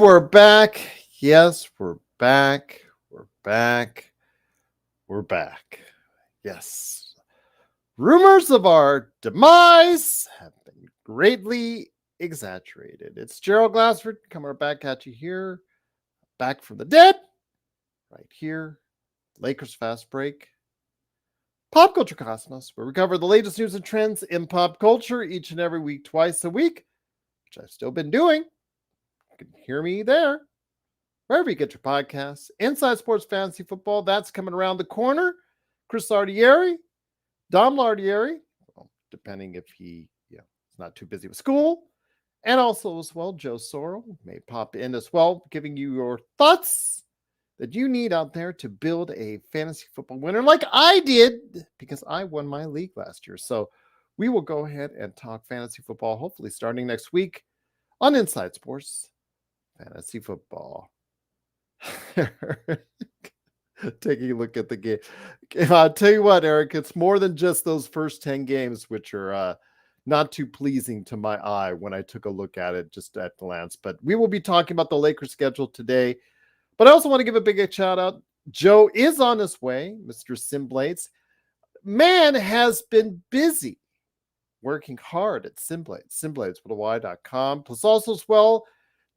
we're back. Yes, we're back. We're back. We're back. Yes. Rumors of our demise have been greatly exaggerated. It's Gerald Glassford coming back at you here, back from the dead, right here. Lakers Fast Break. Pop Culture Cosmos, where we cover the latest news and trends in pop culture each and every week, twice a week, which I've still been doing. You can hear me there. Wherever you get your podcasts. Inside Sports Fantasy Football, that's coming around the corner. Chris Lardieri, Dom Lardieri, well, depending if he is not too busy with school. And also as well, Joe Sorrell may pop in as well, giving you your thoughts that you need out there to build a fantasy football winner like I did, because I won my league last year. So we will go ahead and talk fantasy football, hopefully starting next week on Inside Sports Fantasy Football. Taking a look at the game. I'll tell you what, Eric, it's more than just those first 10 games, which are not too pleasing to my eye when I took a look at it just at glance. But we will be talking about the Lakers schedule today. But I also want to give a big shout out. Joe is on his way, Mr. Simblades. Man has been busy working hard at Simblades, simbladeswithany.com. Plus also as well,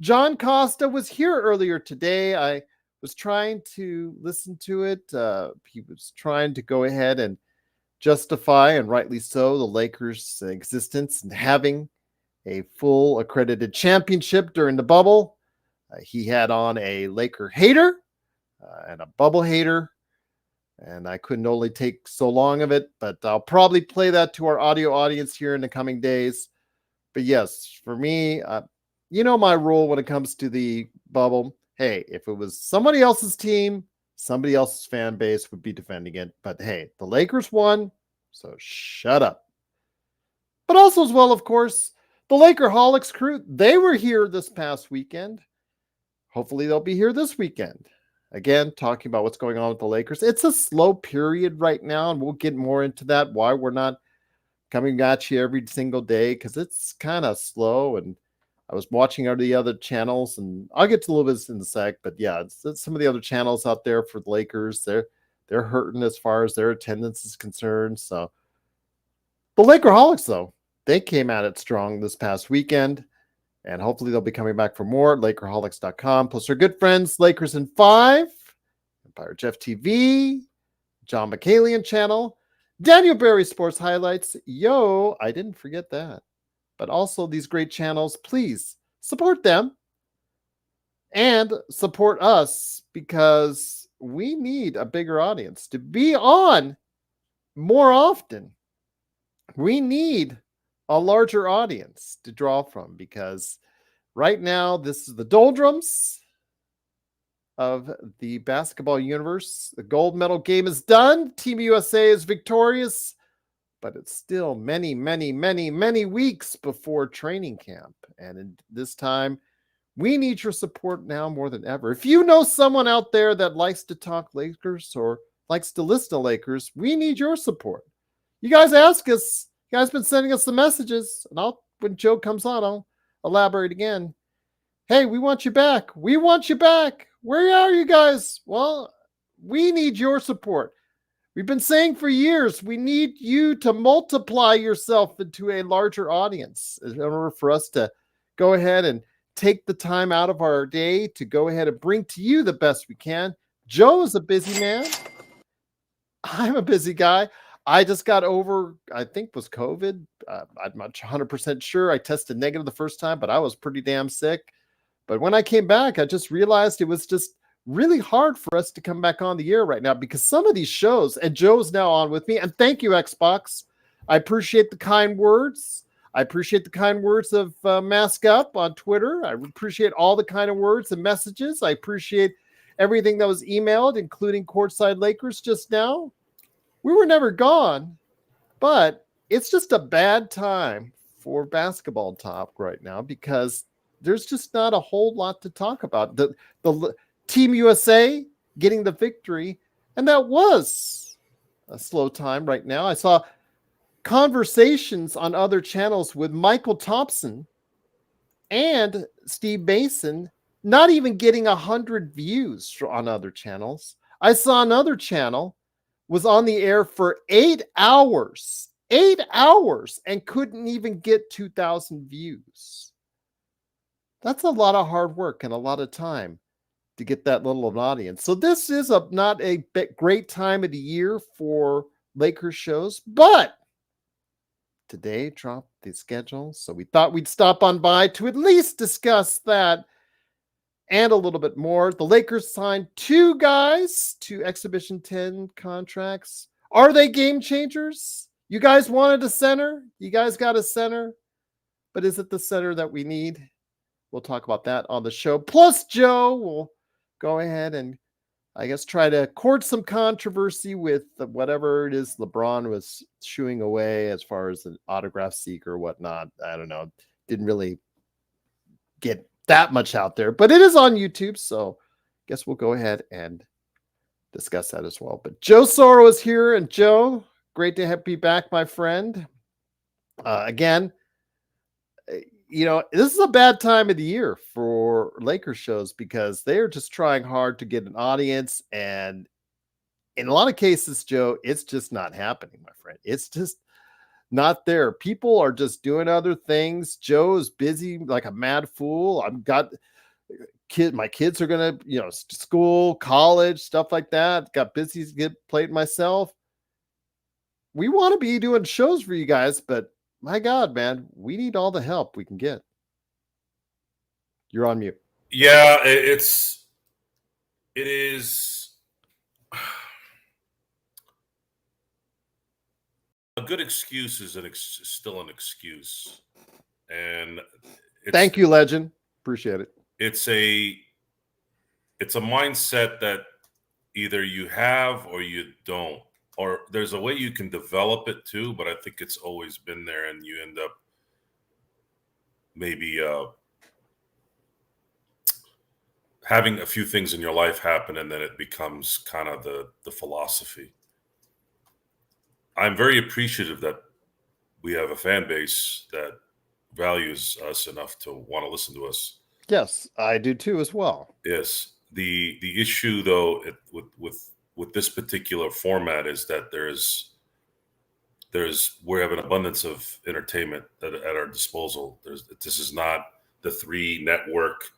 John Costa was here earlier today. I was trying to listen to it. He was trying to go ahead and justify, and rightly so, the Lakers' existence and having a full accredited championship during the bubble. He had on a Laker hater and a bubble hater, and I couldn't only take so long of it, but I'll probably play that to our audio audience here in the coming days. But yes, for me, you know my rule when it comes to the bubble. Hey, if it was somebody else's team, somebody else's fan base would be defending it. But hey, the Lakers won, so shut up. But also as well, of course, the Lakerholics crew, they were here this past weekend. Hopefully they'll be here this weekend. Again, talking about what's going on with the Lakers. It's a slow period right now, and we'll get more into that, why we're not coming at you every single day, because it's kind of slow. And I was watching the other channels, and I'll get to a little bit in a sec, but yeah, it's some of the other channels out there for the Lakers. They're hurting as far as their attendance is concerned. So the Lakerholics, though, they came at it strong this past weekend, and hopefully they'll be coming back for more. Lakerholics.com. Plus our good friends, Lakers in 5, Empire Jeff TV, John McCallion channel, Daniel Berry Sports Highlights. Yo, I didn't forget that. But also these great channels, please support them and support us, because we need a bigger audience to be on more often. We need a larger audience to draw from, because right now this is the doldrums of the basketball universe. The gold medal game is done. Team USA is victorious. But it's still many, many, many, many weeks before training camp. And this time, we need your support now more than ever. If you know someone out there that likes to talk Lakers or likes to listen to Lakers, we need your support. You guys ask us. You guys been sending us the messages. And when Joe comes on, I'll elaborate again. Hey, we want you back. We want you back. Where are you guys? Well, we need your support. We've been saying for years, we need you to multiply yourself into a larger audience in order for us to go ahead and take the time out of our day to go ahead and bring to you the best we can. Joe is a busy man. I'm a busy guy. I just got over, I think was COVID. I'm not 100% sure. I tested negative the first time, but I was pretty damn sick. But when I came back, I just realized it was just really hard for us to come back on the air right now, because some of these shows, and Joe's now on with me, and thank you, Xbox. I appreciate the kind words. I appreciate the kind words of Mask Up on Twitter. I appreciate all the kind of words and messages. I appreciate everything that was emailed, including Courtside Lakers just now. We were never gone, but it's just a bad time for basketball talk right now, because there's just not a whole lot to talk about. The Team USA getting the victory, and that was a slow time right now. I saw conversations on other channels with Michael Thompson and Steve Mason not even getting 100 views on other channels. I saw another channel was on the air for 8 hours, and couldn't even get 2,000 views. That's a lot of hard work and a lot of time to get that little of an audience. So this is not a great time of the year for Lakers shows, but today dropped the schedule. So we thought we'd stop on by to at least discuss that and a little bit more. The Lakers signed 2 guys to Exhibition 10 contracts. Are they game changers? You guys wanted a center. You guys got a center. But is it the center that we need? We'll talk about that on the show. Plus, Joe will go ahead and, I guess, try to court some controversy with whatever it is LeBron was shooing away as far as an autograph seeker or whatnot. I don't know. Didn't really get that much out there, but it is on YouTube. So I guess we'll go ahead and discuss that as well. But Joe Soro is here. And Joe, great to be back, my friend. Again, this is a bad time of the year for Lakers shows because they're just trying hard to get an audience. And in a lot of cases, Joe, it's just not happening, my friend. It's just not there. People are just doing other things. Joe is busy like a mad fool. I've got my kids are going to, school, college, stuff like that. Got busy to get played myself. We want to be doing shows for you guys, but my God, man, we need all the help we can get. You're on mute. Yeah, it is a good excuse is still an excuse. And thank you, legend. Appreciate it. It's a mindset that either you have or you don't. Or there's a way you can develop it too, but I think it's always been there, and you end up maybe having a few things in your life happen, and then it becomes kind of the philosophy. I'm very appreciative that we have a fan base that values us enough to want to listen to us. Yes, I do too as well. Yes. The issue though with this particular format is that we have an abundance of entertainment at our disposal. This is not the 3 network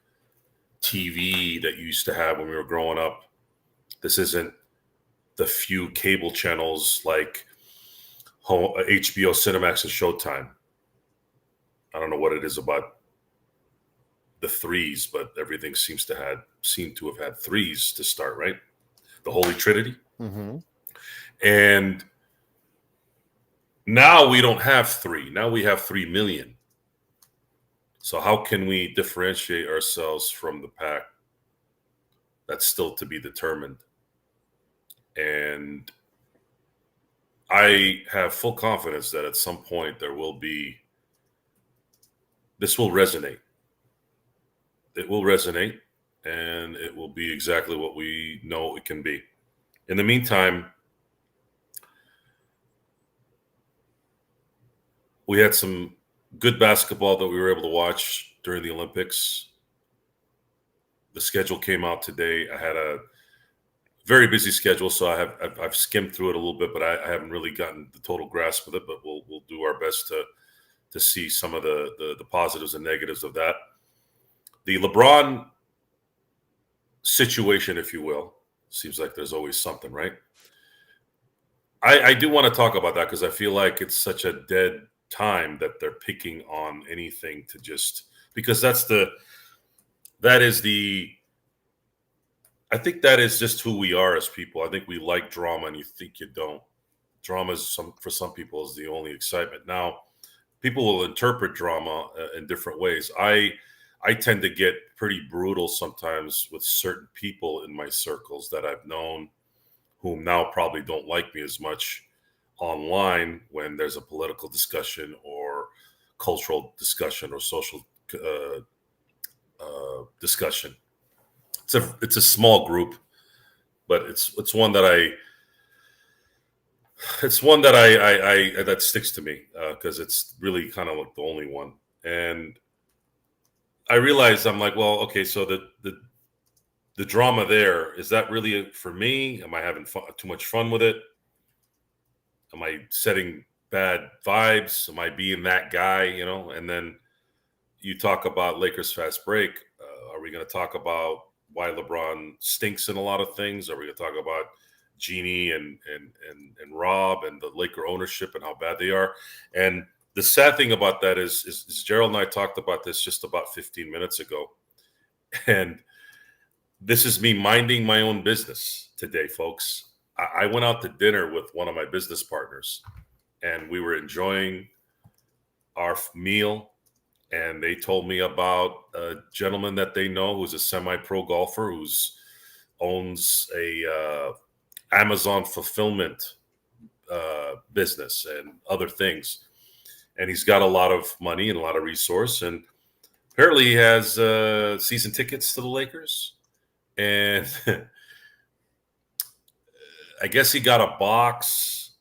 TV that you used to have when we were growing up. This isn't the few cable channels like HBO, Cinemax, and Showtime. I don't know what it is about the 3s, but everything seems to have had 3s to start, right? The Holy Trinity. Mm-hmm. And now we don't have 3. Now we have 3 million. So how can we differentiate ourselves from the pack? That's still to be determined. And I have full confidence that at some point this will resonate. It will resonate, and it will be exactly what we know it can be. In the meantime, we had some good basketball that we were able to watch during the Olympics. The schedule came out today. I had a very busy schedule, so I've skimmed through it a little bit, but I haven't really gotten the total grasp of it. But we'll do our best to see some of the positives and negatives of that. The LeBron situation, if you will, seems like there's always something, right? I do want to talk about that because I feel like it's such a dead time that they're picking on anything to just because I think that is just who we are as people. I think we like drama, and you think you don't. Drama for some people is the only excitement. Now, people will interpret drama in different ways. I tend to get pretty brutal sometimes with certain people in my circles that I've known, whom now probably don't like me as much online when there's a political discussion or cultural discussion or social discussion. It's a small group, but it's one that that sticks to me because it's really kind of like the only one. And I realized I'm like, well, okay, so the drama there, is that really for me? Am I having too much fun with it? Am I setting bad vibes? Am I being that guy? And then you talk about Lakers fast break. Are we going to talk about why LeBron stinks in a lot of things? Are we going to talk about Jeannie and Rob and the Laker ownership and how bad they are? And the sad thing about that is Gerald and I talked about this just about 15 minutes ago. And this is me minding my own business today, folks. I went out to dinner with one of my business partners, and we were enjoying our meal. And they told me about a gentleman that they know who's a semi-pro golfer who's owns a Amazon fulfillment business and other things. And he's got a lot of money and a lot of resource. And apparently he has season tickets to the Lakers. And I guess he got a box.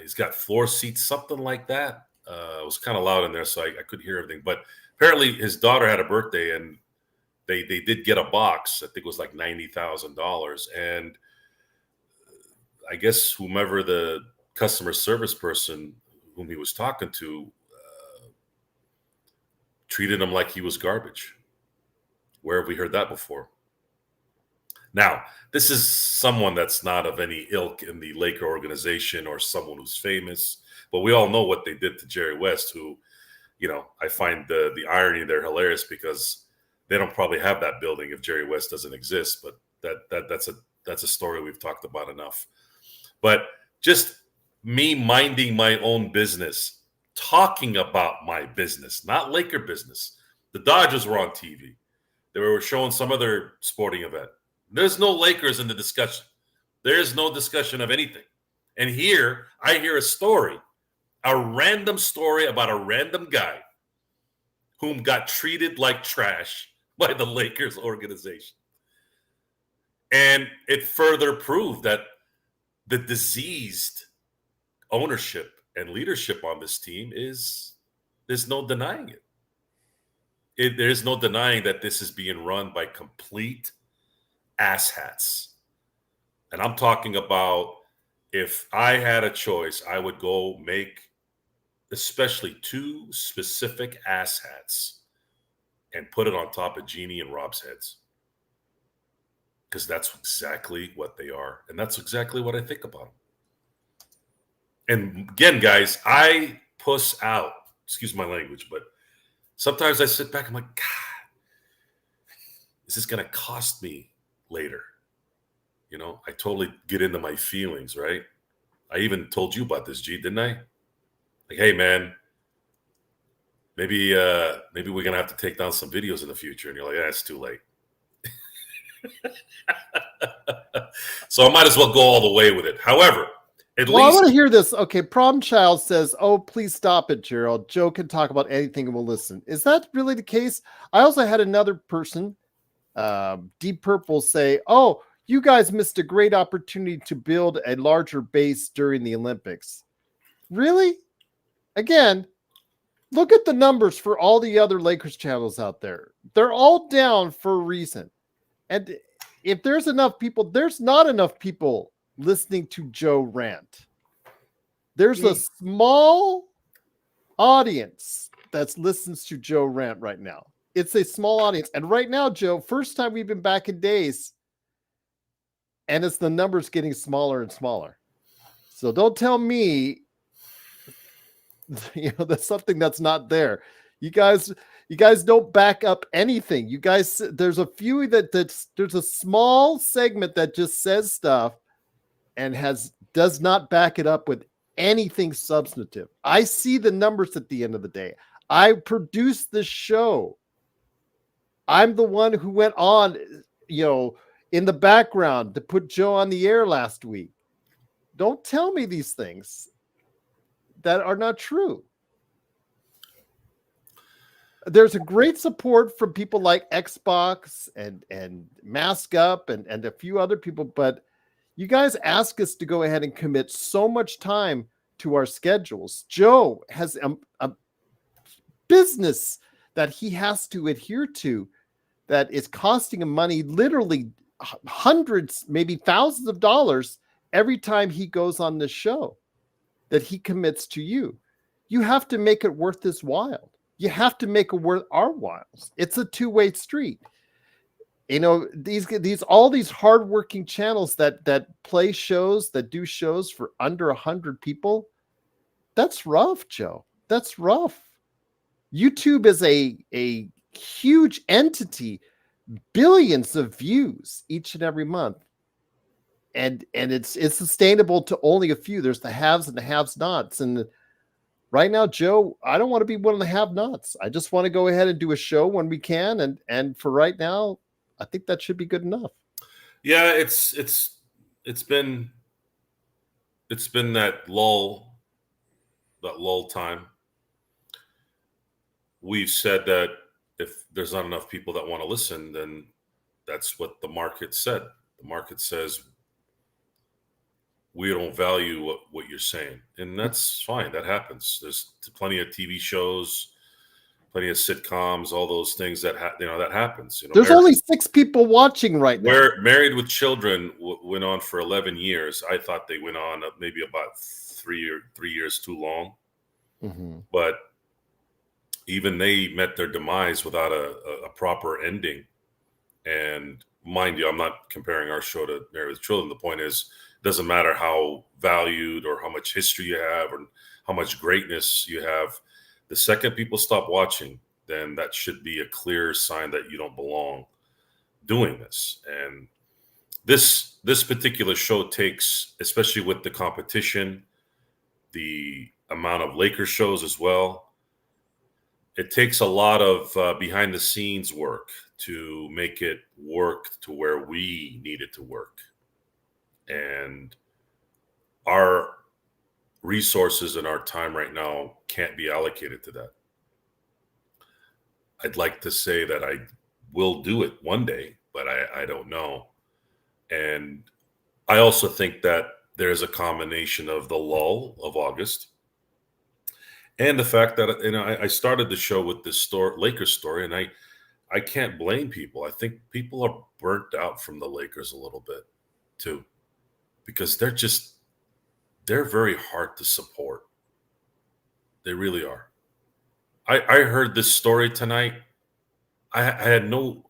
He's got floor seats, something like that. It was kind of loud in there, so I couldn't hear everything. But apparently his daughter had a birthday, and they did get a box. I think it was like $90,000. And I guess whomever the customer service person whom he was talking to treated him like he was garbage. Where have we heard that before? Now, this is someone that's not of any ilk in the Laker organization or someone who's famous, but we all know what they did to Jerry West, who, I find the irony there hilarious because they don't probably have that building if Jerry West doesn't exist, but that's a story we've talked about enough. But just me minding my own business, talking about my business, not Laker business. The Dodgers were on TV. They were showing some other sporting event. There's no Lakers in the discussion. There's no discussion of anything. And here I hear a random story about a random guy whom got treated like trash by the Lakers organization. And it further proved that the diseased ownership and leadership on this team there's no denying it. There's no denying that this is being run by complete asshats. And I'm talking about, if I had a choice, I would go make especially two specific asshats and put it on top of Jeannie and Rob's heads. Because that's exactly what they are. And that's exactly what I think about them. And again, guys, I puss out, excuse my language, but sometimes I sit back and I'm like, God, is this going to cost me later? I totally get into my feelings, right? I even told you about this, G, didn't I? Like, hey, man, maybe we're going to have to take down some videos in the future. And you're like, it's too late. So I might as well go all the way with it. However, I want to hear this. Okay, Problem Child says, "Oh, please stop it, Gerald. Joe can talk about anything and we'll listen." Is that really the case? I also had another person, Deep Purple, say, "Oh, you guys missed a great opportunity to build a larger base during the Olympics." Really? Again, look at the numbers for all the other Lakers channels out there. They're all down for a reason. And if there's enough people, there's not enough people listening to Joe rant. There's a small audience that listens to Joe rant right now. It's a small audience. And right now, Joe, first time we've been back in days, and it's the numbers getting smaller and smaller. So don't tell me, that's something that's not there. You guys don't back up anything. You guys, there's a few there's a small segment that just says stuff and does not back it up with anything substantive. I see the numbers at the end of the day. I produce this show. I'm the one who went on, in the background to put Joe on the air last week. Don't tell me these things that are not true. There's a great support from people like Xbox and Mask Up and a few other people, but you guys ask us to go ahead and commit so much time to our schedules. Joe has a business that he has to adhere to that is costing him money, literally hundreds, maybe thousands of dollars every time he goes on this show that he commits to you. You have to make it worth his while. You have to make it worth our whiles. It's a two-way street. You know, these all these hardworking channels that play shows, that do shows for under 100 people. That's rough, Joe. That's rough. YouTube is a huge entity, billions of views each and every month. And it's sustainable to only a few. There's the haves and the haves nots. And right now, Joe, I don't want to be one of the have nots. I just want to go ahead and do a show when we can. And for right now, I think that should be good enough. Yeah, it's been that lull time. We've said that if there's not enough people that want to listen, then that's what the market said. The market says we don't value what you're saying, and that's fine. That happens. There's plenty of TV shows, plenty of sitcoms, all those things that that happens. There's only 6 people watching right now. Where Married with Children went on for 11 years. I thought they went on maybe about 3 years too long, but even they met their demise without a proper ending. And mind you, I'm not comparing our show to Married with Children. The point is, it doesn't matter how valued or how much history you have or how much greatness you have. The second people stop watching, then that should be a clear sign that you don't belong doing this. And this particular show takes, especially with the competition, the amount of Lakers shows as well, it takes a lot of behind the scenes work to make it work to where we need it to work. And our resources and our time right now can't be allocated to that. I'd like to say that I will do it one day, but I don't know. And I also think that there's a combination of the lull of August and the fact that I started the show with this Lakers story, and I can't blame people. I think people are burnt out from the Lakers a little bit too, because they're very hard to support. They really are. I heard this story tonight. I had no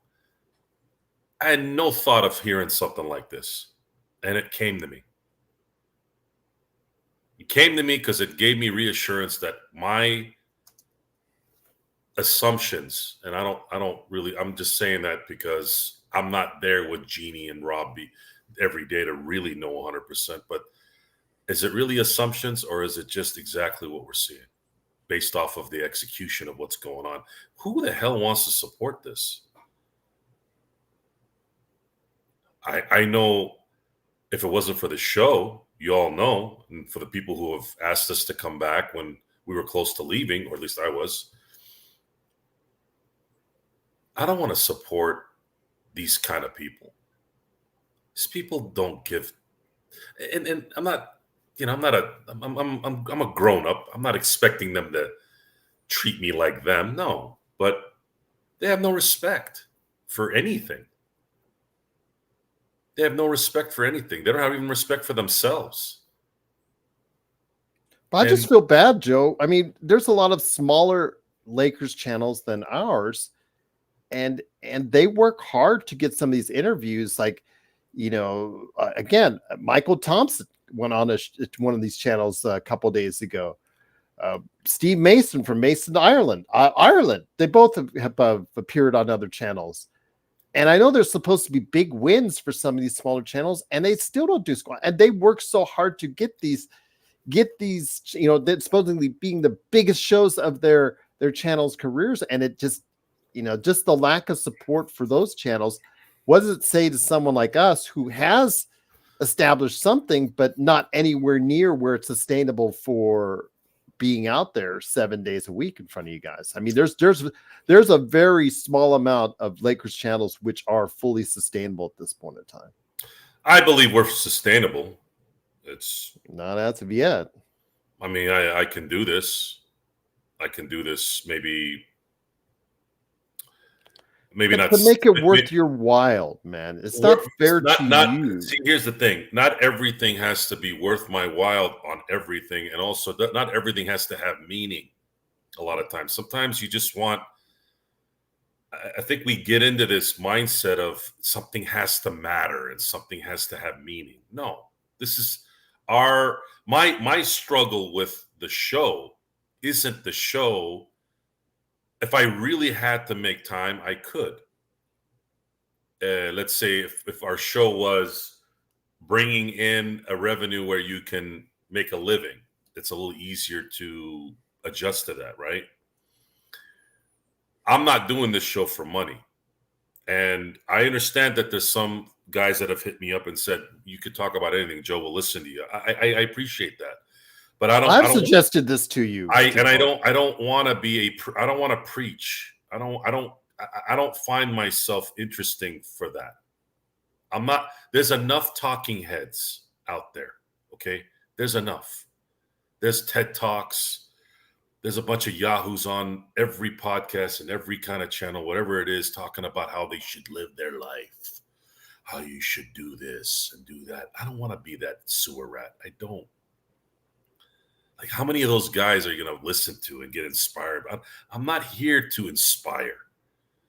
thought of hearing something like this, and it came to me. It came to me because it gave me reassurance that my assumptions, and I'm just saying that because I'm not there with Jeannie and Robbie every day to really know 100%. But is it really assumptions, or is it just exactly what we're seeing based off of the execution of what's going on? Who the hell wants to support this? I know if it wasn't for the show, you all know, and for the people who have asked us to come back when we were close to leaving, or at least I was, I don't want to support these kind of people. These people don't give, and I'm not, I'm a grown up. I'm not expecting them to treat me like them. No, but they have no respect for anything. They have no respect for anything. They don't have even respect for themselves. I just feel bad, Joe. I mean, there's a lot of smaller Lakers channels than ours, and they work hard to get some of these interviews. Like, again, Michael Thompson went on one of these channels a couple of days ago. Steve Mason from Mason, Ireland. They both have appeared on other channels. And I know there's supposed to be big wins for some of these smaller channels, and they still don't do squat. And they work so hard to get these, supposedly being the biggest shows of their channels' careers. And it just, just the lack of support for those channels. What does it say to someone like us who has established something, but not anywhere near where it's sustainable for being out there 7 days a week in front of you guys? I mean, there's a very small amount of Lakers channels which are fully sustainable at this point in time. I believe we're sustainable. It's not as of yet. I mean, I can do this. I can do this maybe maybe But not. to make it worth your while, man, it's not fair to Not. you. See, here's the thing: not everything has to be worth my while on everything, and also not everything has to have meaning. A lot of times, sometimes you just want. I think we get into this mindset of something has to matter and something has to have meaning. No, this is my struggle with the show isn't the show. If I really had to make time, I could. Let's say if our show was bringing in a revenue where you can make a living, it's a little easier to adjust to that, right? I'm not doing this show for money. And I understand that there's some guys that have hit me up and said, you could talk about anything, Joe will listen to you. I appreciate that. But I've suggested this to you. I don't want to be I don't want to preach. I don't find myself interesting for that. I'm not, there's enough talking heads out there. Okay. There's enough. There's TED Talks. There's a bunch of yahoos on every podcast and every kind of channel, whatever it is, talking about how they should live their life, how you should do this and do that. I don't want to be that sewer rat. I don't. Like, how many of those guys are you going to listen to and get inspired? I'm not here to inspire.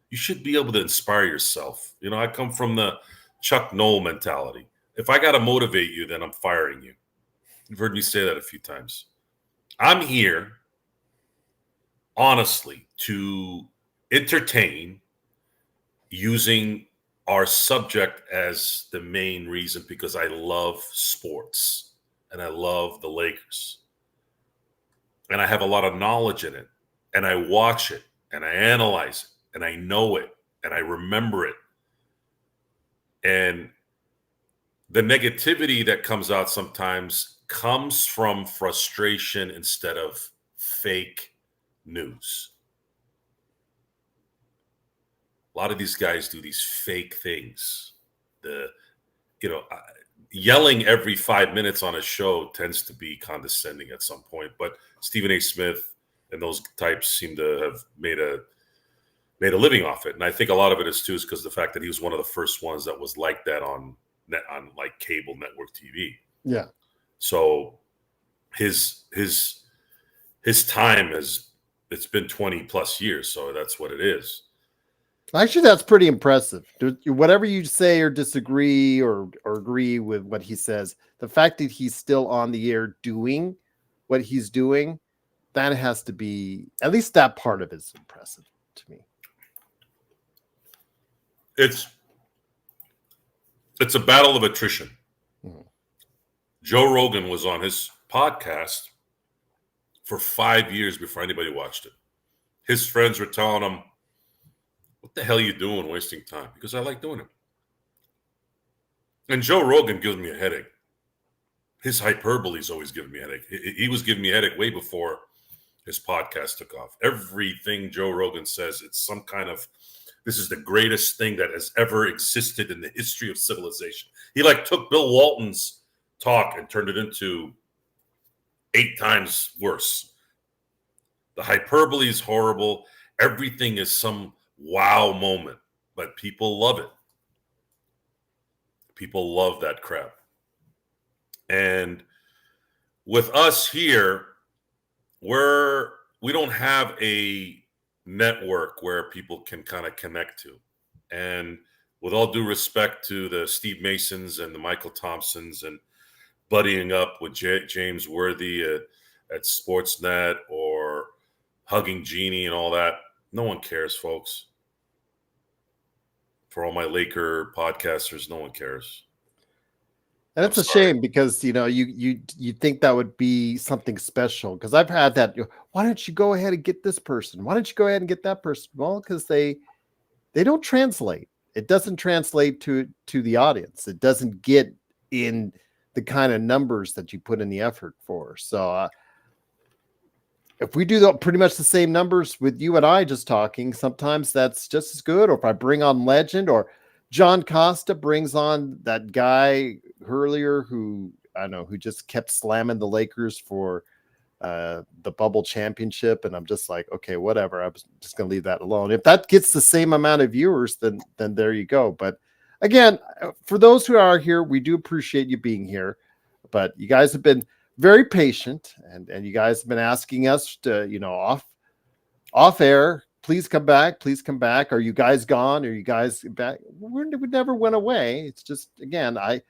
You should be able to inspire yourself. You know, I come from the Chuck Noll mentality. If I got to motivate you, then I'm firing you. You've heard me say that a few times. I'm here, honestly, to entertain using our subject as the main reason because I love sports and I love the Lakers. And I have a lot of knowledge in it. And I watch it and I analyze it and I know it and I remember it. And the negativity that comes out sometimes comes from frustration instead of fake news. A lot of these guys do these fake things. Yelling every 5 minutes on a show tends to be condescending at some point. But Stephen A. Smith and those types seem to have made a living off it. And I think a lot of it is too is because of the fact that he was one of the first ones that was like that on like cable network TV. Yeah. So his time it's been 20 plus years. So that's what it is. Actually, that's pretty impressive. Whatever you say or disagree or agree with what he says, the fact that he's still on the air doing what he's doing, that has to be, at least that part of it is impressive to me. It's a battle of attrition. Mm-hmm. Joe Rogan was on his podcast for 5 years before anybody watched it. His friends were telling him, what the hell are you doing wasting time? Because I like doing it. And Joe Rogan gives me a headache. His hyperbole is always giving me a headache. He was giving me a headache way before his podcast took off. Everything Joe Rogan says, it's some kind of, this is the greatest thing that has ever existed in the history of civilization. He like took Bill Walton's talk and turned it into 8 times worse. The hyperbole is horrible. Everything is some wow moment, but people love it. People love that crap. And with us here, we don't have a network where people can kind of connect to. And with all due respect to the Steve Masons and the Michael Thompsons and buddying up with James Worthy at Sportsnet or Hugging Genie and all that, no one cares, folks. For all my Laker podcasters, no one cares. And it's a shame because, you think that would be something special. Because I've had that. Why don't you go ahead and get this person? Why don't you go ahead and get that person? Well, because they don't translate. It doesn't translate to the audience. It doesn't get in the kind of numbers that you put in the effort for. So if we do pretty much the same numbers with you and I just talking, sometimes that's just as good. Or if I bring on Legend, or John Costa brings on that guy earlier who just kept slamming the Lakers for the bubble championship, and I'm just like, okay, whatever. I'm just going to leave that alone. If that gets the same amount of viewers, then there you go. But again, for those who are here, we do appreciate you being here. But you guys have been very patient, and you guys have been asking us to, off air, please come back, please come back. Are you guys gone? Are you guys back? We never went away. It's just, again, I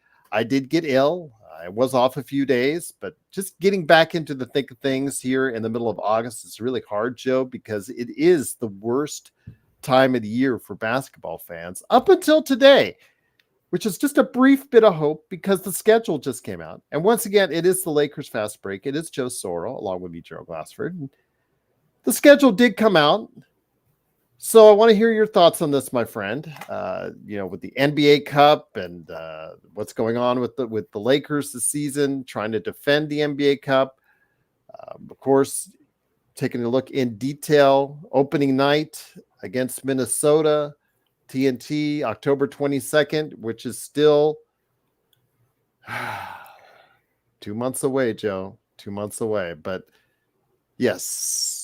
did get ill. I was off a few days, but just getting back into the thick of things here in the middle of August is really hard, Joe, because it is the worst time of the year for basketball fans up until today, which is just a brief bit of hope because the schedule just came out. And once again, it is the Lakers Fast Break. It is Joe Sorrell along with me, Gerald Glassford. And the schedule did come out. So I want to hear your thoughts on this, my friend. With the NBA Cup and what's going on with the Lakers this season, trying to defend the NBA Cup. Of course, taking a look in detail, opening night against Minnesota, TNT, October 22nd, which is still 2 months away, Joe. 2 months away. But yes,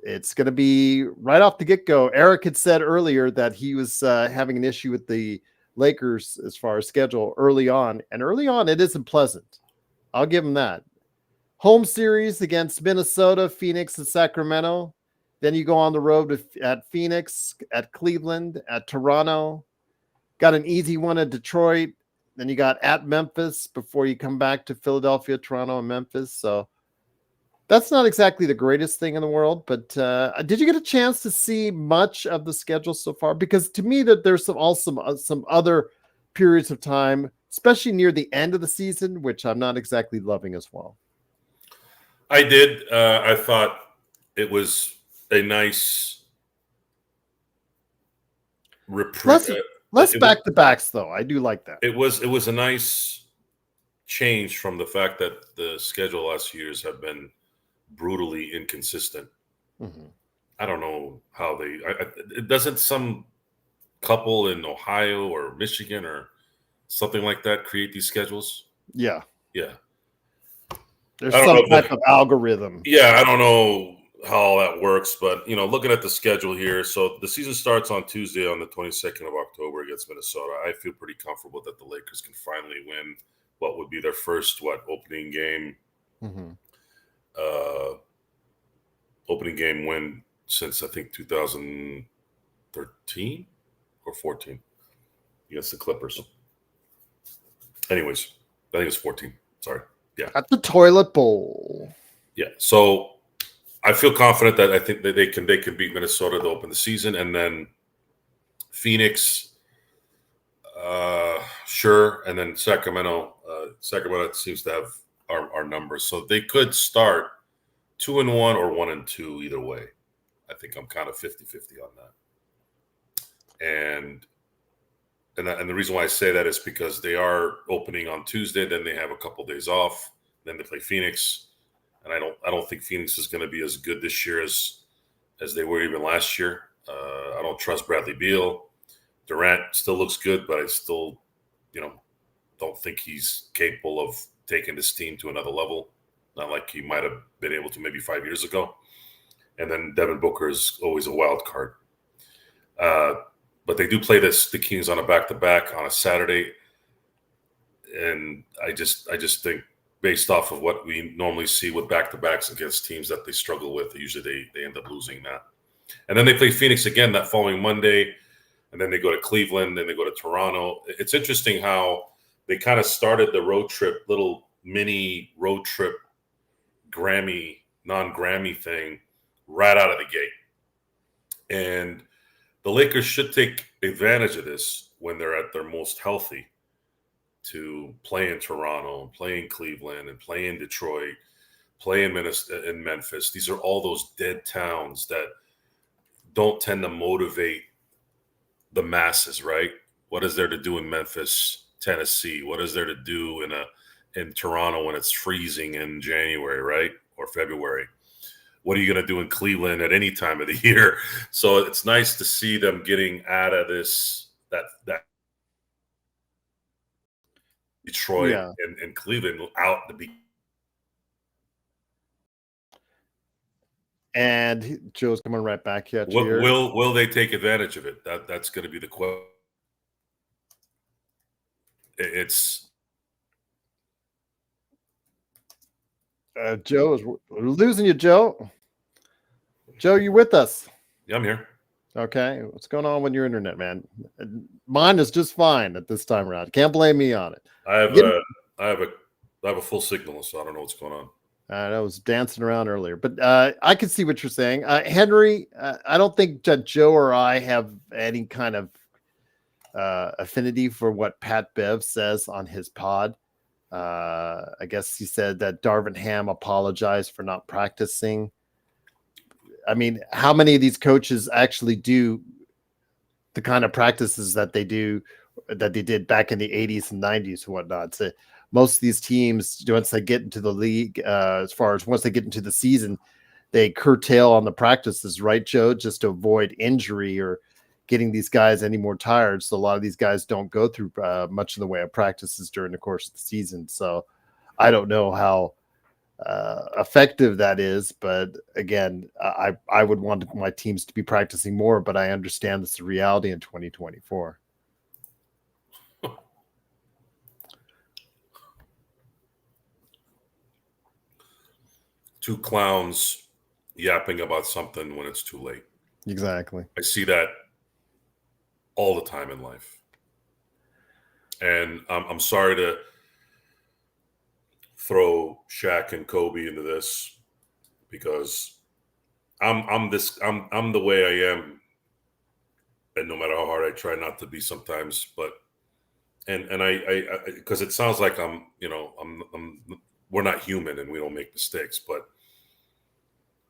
it's going to be right off the get-go. Eric had said earlier that he was having an issue with the Lakers as far as schedule early on. And early on, it isn't pleasant. I'll give him that. Home series against Minnesota, Phoenix, and Sacramento. Then you go on the road at Phoenix, at Cleveland, at Toronto. Got an easy one at Detroit. Then you got at Memphis before you come back to Philadelphia, Toronto, and Memphis. So that's not exactly the greatest thing in the world. But did you get a chance to see much of the schedule so far? Because to me, that there's some other periods of time, especially near the end of the season, which I'm not exactly loving as well. I did. I thought it was a nice less back-to-backs, though. I do like that. It was a nice change from the fact that the schedule last years have been brutally inconsistent. Mm-hmm. I don't know how it doesn't some couple in Ohio or Michigan or something like that create these schedules? Yeah. There's some type of algorithm. Yeah, I don't know how all that works, but looking at the schedule here, so the season starts on Tuesday on the 22nd of October against Minnesota. I feel pretty comfortable that the Lakers can finally win what would be their first opening game. Mm-hmm. Opening game win since I think 2013 or 14 against the Clippers. Anyways, I think it's 14. Sorry. Yeah. At the toilet bowl. Yeah. So I feel confident that I think that they can beat Minnesota to open the season, and then Phoenix, sure, and then Sacramento. Sacramento seems to have our numbers, so they could start 2-1 or 1-2 either way. I think I'm kind of 50-50 on that. And the reason why I say that is because they are opening on Tuesday, then they have a couple days off, then they play Phoenix, and I don't think Phoenix is going to be as good this year as they were even last year. I don't trust Bradley Beal. Durant still looks good, but I still, don't think he's capable of taking this team to another level. Not like he might have been able to maybe 5 years ago. And then Devin Booker is always a wild card. But they do play the Kings on a back-to-back on a Saturday. And I just think based off of what we normally see with back-to-backs against teams that they struggle with, usually they end up losing that. And then they play Phoenix again that following Monday. And then they go to Cleveland, then they go to Toronto. It's interesting how they kind of started the road trip, little mini road trip Grammy, non-Grammy thing right out of the gate. And the Lakers should take advantage of this when they're at their most healthy to play in Toronto, play in Cleveland, and play in Detroit, play in Memphis. These are all those dead towns that don't tend to motivate the masses, right? What is there to do in Memphis, Tennessee? What is there to do in Toronto when it's freezing in January, right? Or February? What are you going to do in Cleveland at any time of the year? So it's nice to see them getting out of that Detroit and Cleveland out the beginning. And Joe's coming right back at you here. Will they take advantage of it? That's going to be the question. It's Joe, we're losing you, Joe. Joe, you with us? Yeah, I'm here. Okay, what's going on with your internet, man? Mine is just fine at this time around. Can't blame me on it. I have a full signal, so I don't know what's going on. I was dancing around earlier, but I can see what you're saying. Henry, I don't think that Joe or I have any kind of affinity for what Pat Bev says on his pod. I guess he said that Darvin Ham apologized for not practicing. I mean, how many of these coaches actually do the kind of practices that they did back in the 80s and 90s and whatnot? So most of these teams, once they get into the league, once they get into the season, they curtail on the practices, right, Joe, just to avoid injury or getting these guys any more tired. So a lot of these guys don't go through much in the way of practices during the course of the season. So I don't know how effective that is, but again, I would want my teams to be practicing more, but I understand it's a reality in 2024. Two clowns yapping about something when it's too late. Exactly. I see that all the time in life, and I'm sorry to throw Shaq and Kobe into this because I'm the way I am, and no matter how hard I try not to be sometimes, but and I because it sounds like I'm we're not human and we don't make mistakes, but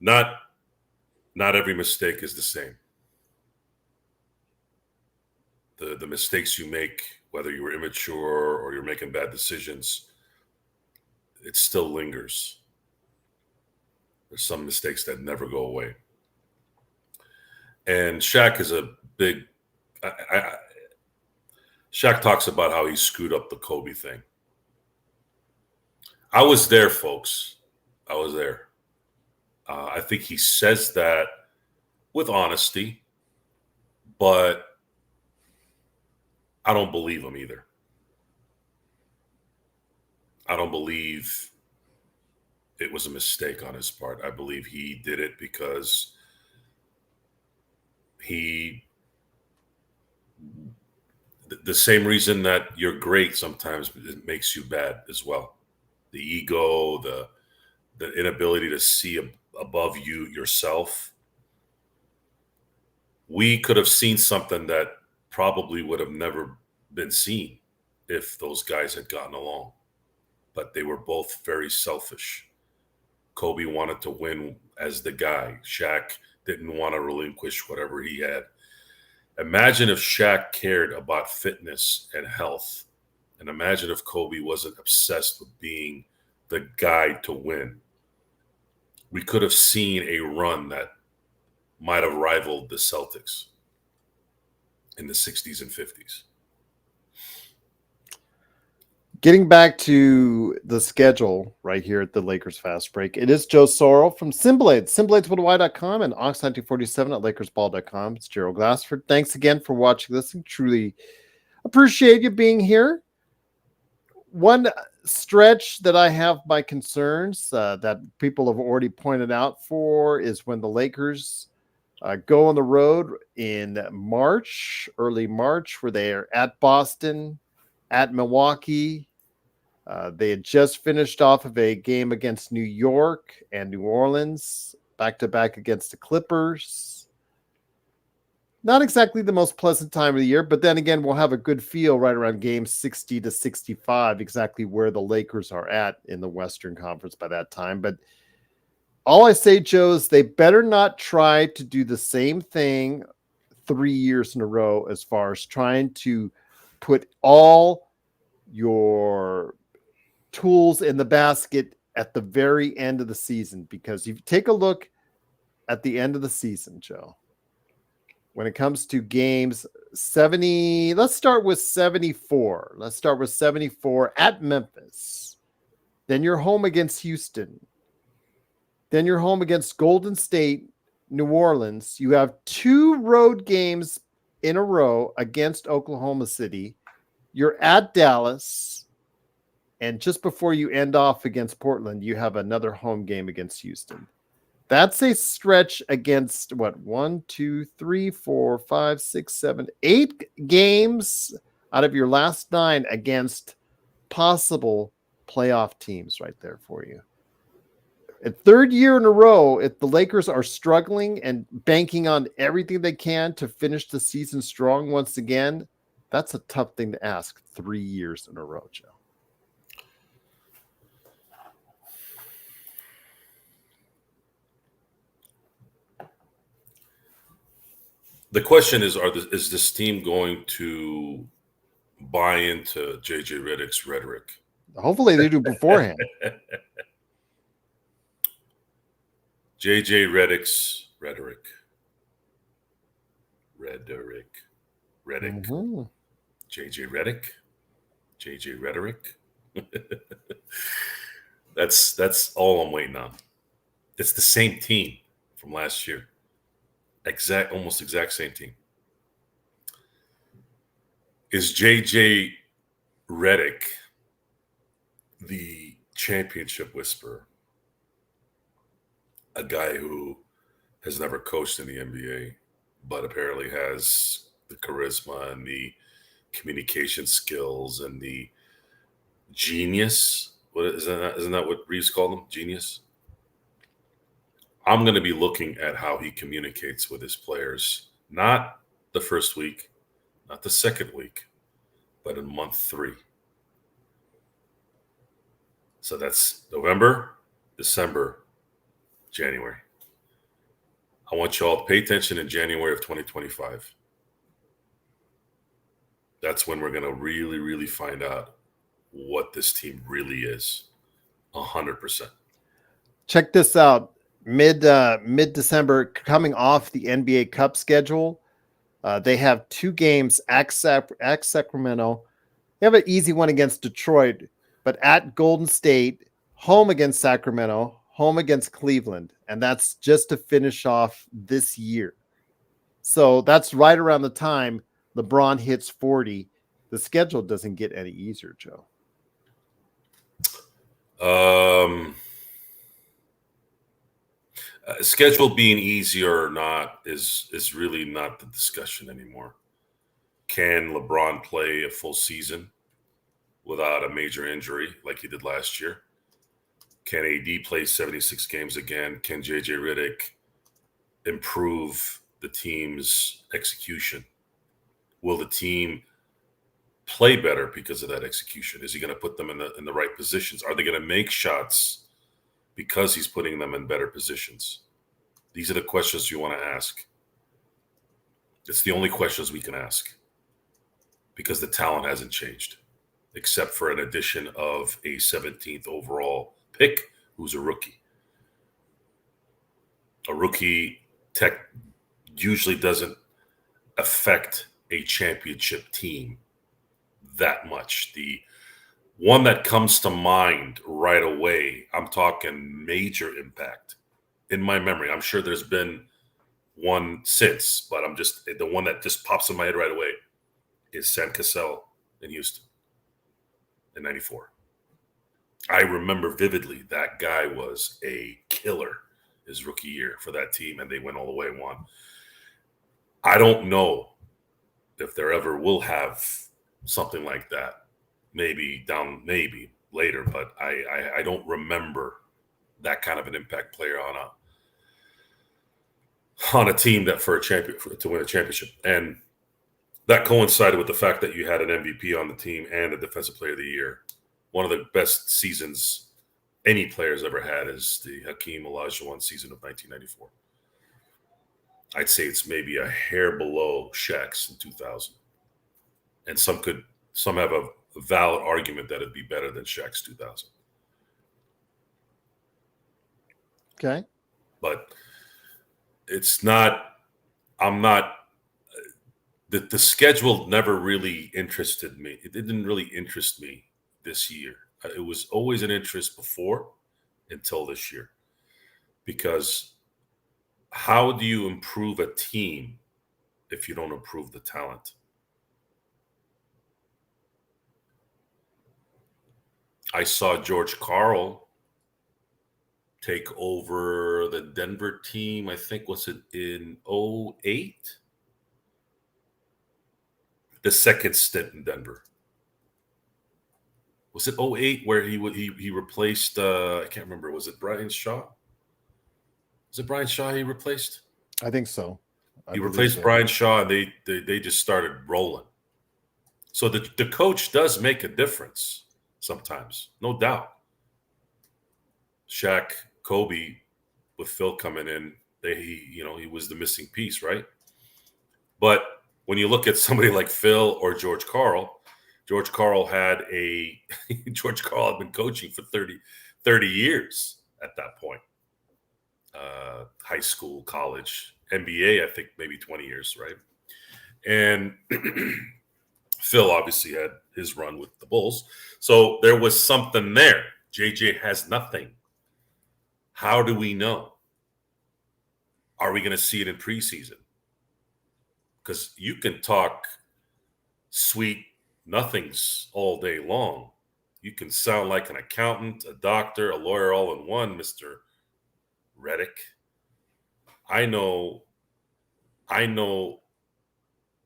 not every mistake is the same. The mistakes you make, whether you were immature or you're making bad decisions, it still lingers. There's some mistakes that never go away. And Shaq is a big. Shaq talks about how he screwed up the Kobe thing. I was there, folks. I was there. I think he says that with honesty, but I don't believe him either. I don't believe it was a mistake on his part. I believe he did it because the same reason that you're great sometimes it makes you bad as well. The ego, the inability to see above you yourself. We could have seen something that probably would have never been seen if those guys had gotten along. But they were both very selfish. Kobe wanted to win as the guy. Shaq didn't want to relinquish whatever he had. Imagine if Shaq cared about fitness and health. And imagine if Kobe wasn't obsessed with being the guy to win. We could have seen a run that might have rivaled the Celtics in the 60s and 50s. Getting back to the schedule right here at the Lakers Fast Break, it is Joe Sorrell from Simblades, SimbladesWithY.com and Ox1947 at LakersBall.com. It's Gerald Glassford. Thanks again for watching this. And truly appreciate you being here. One stretch that I have my concerns that people have already pointed out for is when the Lakers go on the road in March, early March, where they are at Boston, at Milwaukee. They had just finished off of a game against New York and New Orleans, back-to-back against the Clippers. Not exactly the most pleasant time of the year, but then again, we'll have a good feel right around game 60 to 65, exactly where the Lakers are at in the Western Conference by that time. But all I say, Joe, is they better not try to do the same thing 3 years in a row as far as trying to put all your tools in the basket at the very end of the season. Because if you take a look at the end of the season, Joe, when it comes to games 70, let's start with 74. Let's start with 74 at Memphis. Then you're home against Houston. Then you're home against Golden State, New Orleans. You have 2 road games in a row against Oklahoma City. You're at Dallas. And just before you end off against Portland, you have another home game against Houston. That's a stretch against what? 1, 2, 3, 4, 5, 6, 7, 8 games out of your last 9 against possible playoff teams right there for you. A third year in a row, if the Lakers are struggling and banking on everything they can to finish the season strong once again, that's a tough thing to ask 3 years in a row, Joe. The question is, is this team going to buy into JJ Redick's rhetoric? Hopefully they do beforehand. JJ Redick's rhetoric. Redick. Mm-hmm. JJ Redick. JJ rhetoric. That's all I'm waiting on. It's the same team from last year. Almost exact same team. Is JJ Redick the championship whisperer? A guy who has never coached in the NBA, but apparently has the charisma and the communication skills and the genius. Isn't that what Reeves called him? Genius? I'm going to be looking at how he communicates with his players, not the first week, not the second week, but in month 3. So that's November, December, January. I want you all to pay attention in January of 2025. That's when we're going to really, really find out what this team really is. 100%. Check this out. Mid-December, coming off the NBA Cup schedule, they have 2 games at Sacramento. They have an easy one against Detroit, but at Golden State, home against Sacramento, home against Cleveland, and that's just to finish off this year. So that's right around the time LeBron hits 40. The schedule doesn't get any easier, Joe. Schedule being easier or not is really not the discussion anymore. Can LeBron play a full season without a major injury like he did last year? Can AD play 76 games again? Can JJ Redick improve the team's execution? Will the team play better because of that execution? Is he going to put them in the right positions? Are they going to make shots because he's putting them in better positions? These are the questions you want to ask. It's the only questions we can ask because the talent hasn't changed, except for an addition of a 17th overall pick who's a rookie. A rookie tech usually doesn't affect a championship team that much. The one that comes to mind right away, I'm talking major impact in my memory. I'm sure there's been one since, but the one that just pops in my head right away is Sam Cassell in Houston in 94. I remember vividly that guy was a killer his rookie year for that team, and they went all the way and won. I don't know if there ever will have something like that. Maybe later, but I don't remember that kind of an impact player on a team that to win a championship. And that coincided with the fact that you had an MVP on the team and a Defensive Player of the Year. One of the best seasons any player's ever had is the Hakeem Olajuwon season of 1994. I'd say it's maybe a hair below Shaq's in 2000. And some have a valid argument that it'd be better than Shaq's 2000. Okay. But the schedule never really interested me. It didn't really interest me this year. It was always an interest before until this year. because how do you improve a team if you don't improve the talent? I saw George Karl take over the Denver team. I think was it in '08? The second stint in Denver. Was it '08 where he replaced I can't remember, was it Brian Shaw? Was it Brian Shaw he replaced? I think so. He replaced Brian Shaw and they just started rolling. So the coach does make a difference sometimes, no doubt. Shaq, Kobe, with Phil coming in, he was the missing piece, right? But when you look at somebody like Phil or George Karl had George Karl had been coaching for 30 years at that point. High school, college, NBA, I think maybe 20 years, right? And Phil obviously had his run with the Bulls. So there was something there. JJ has nothing. How do we know? Are we going to see it in preseason? Because you can talk sweet nothings all day long. You can sound like an accountant, a doctor, a lawyer all in one, Mr. Redick. I know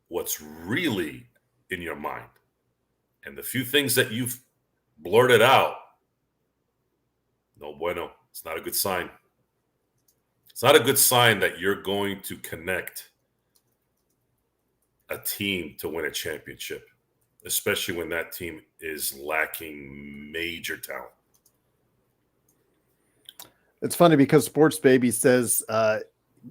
what's really in your mind. And the few things that you've blurted out, no bueno. It's not a good sign. It's not a good sign that you're going to connect a team to win a championship, especially when that team is lacking major talent. It's funny because Sports Baby says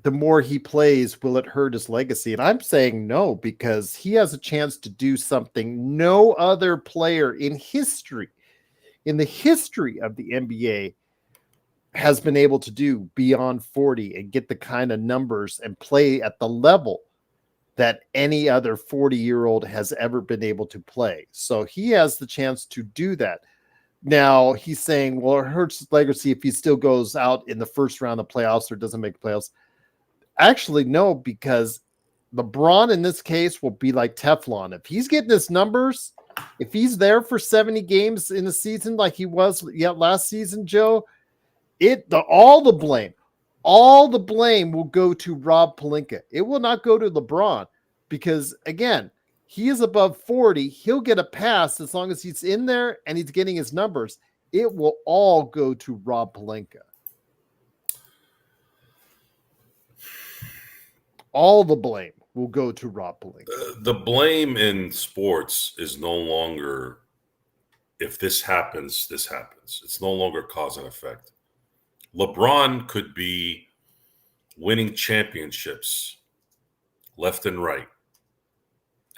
the more he plays, will it hurt his legacy? And I'm saying no, because he has a chance to do something no other player in the history of the NBA, has been able to do beyond 40 and get the kind of numbers and play at the level that any other 40-year-old has ever been able to play. So he has the chance to do that. Now he's saying, well, it hurts his legacy if he still goes out in the first round of playoffs or doesn't make playoffs. Actually, no, because LeBron in this case will be like Teflon. If he's getting his numbers, if he's there for 70 games in a season like he was last season, Joe, all the blame will go to Rob Pelinka. It will not go to LeBron because, again, he is above 40. He'll get a pass as long as he's in there and he's getting his numbers. It will all go to Rob Pelinka. All the blame will go to Rob Pelinka. The blame in sports is no longer if this happens, this happens. It's no longer cause and effect. LeBron could be winning championships left and right,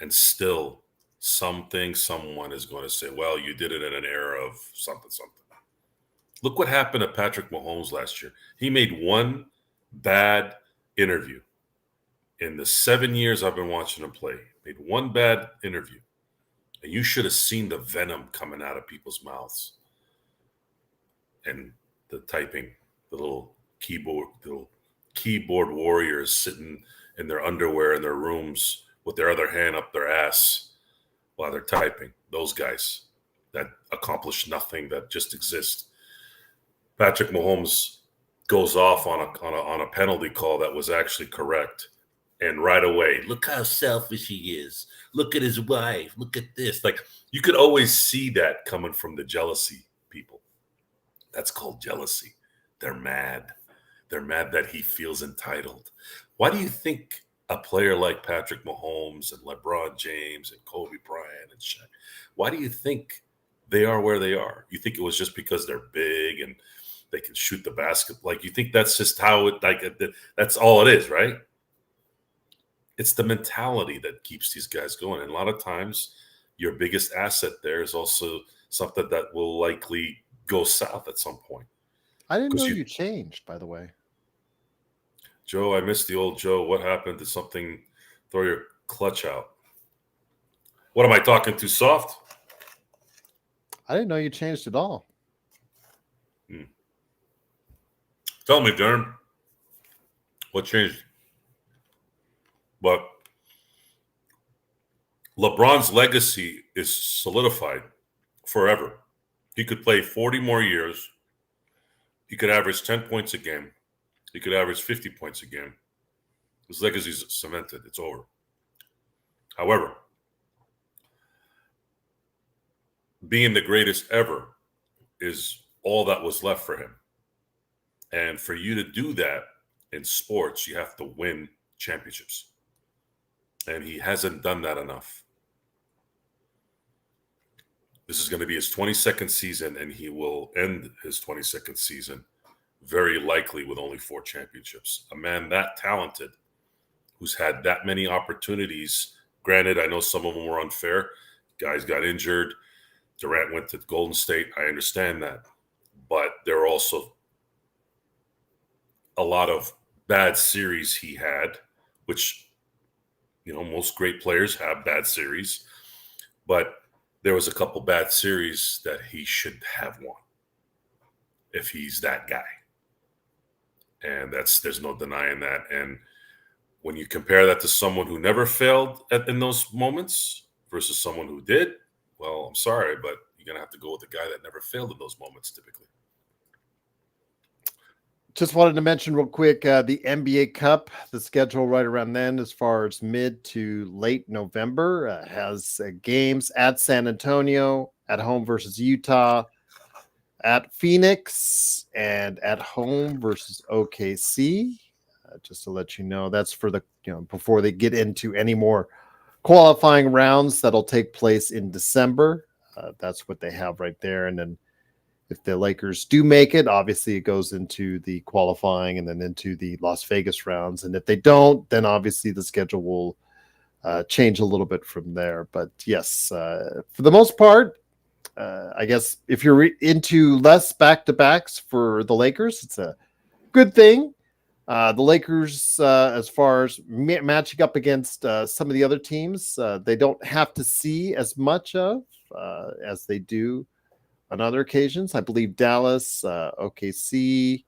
and still someone is going to say, well, you did it in an era of something. Look what happened to Patrick Mahomes last year. He made one bad interview. In the 7 years I've been watching him play, made one bad interview. And you should have seen the venom coming out of people's mouths. And the typing, the little keyboard warriors sitting in their underwear in their rooms with their other hand up their ass while they're typing. Those guys that accomplish nothing, that just exist. Patrick Mahomes goes off on a penalty call that was actually correct. And right away, look how selfish he is. Look at his wife. Look at this. Like, you could always see that coming from the jealousy people. That's called jealousy. They're mad. They're mad that he feels entitled. Why do you think a player like Patrick Mahomes and LeBron James and Kobe Bryant and Shaq, why do you think they are where they are? You think it was just because they're big and they can shoot the basket? Like, you think that's just how it, like, that's all it is, right? It's the mentality that keeps these guys going. And a lot of times your biggest asset there is also something that will likely go south at some point. I didn't know you changed, by the way. Joe, I missed the old Joe. What happened to something? Throw your clutch out. What, am I talking too soft? I didn't know you changed at all. Tell me, Darren, what changed? But LeBron's legacy is solidified forever. He could play 40 more years. He could average 10 points a game. He could average 50 points a game. His legacy is cemented. It's over. However, being the greatest ever is all that was left for him. And for you to do that in sports, you have to win championships. And he hasn't done that enough. This is going to be his 22nd season, and he will end his 22nd season very likely with only 4 championships. A man that talented, who's had that many opportunities. Granted, I know some of them were unfair. Guys got injured. Durant went to Golden State. I understand that. But there are also a lot of bad series he had, which, most great players have bad series. But there was a couple bad series that he should have won if he's that guy. And there's no denying that. And when you compare that to someone who never failed in those moments versus someone who did, well, I'm sorry, but you're going to have to go with the guy that never failed in those moments typically. Just wanted to mention real quick, the NBA Cup, the schedule right around then as far as mid to late November has games at San Antonio, at home versus Utah, at Phoenix, and at home versus OKC. Just to let you know, that's for the, before they get into any more qualifying rounds that'll take place in December. That's what they have right there. And then if the Lakers do make it, obviously it goes into the qualifying and then into the Las Vegas rounds. And if they don't, then obviously the schedule will change a little bit from there. But yes, for the most part, I guess if you're into less back-to-backs for the Lakers, it's a good thing. The Lakers, as far as matching up against some of the other teams, they don't have to see as much of as they do on other occasions. I believe Dallas, OKC.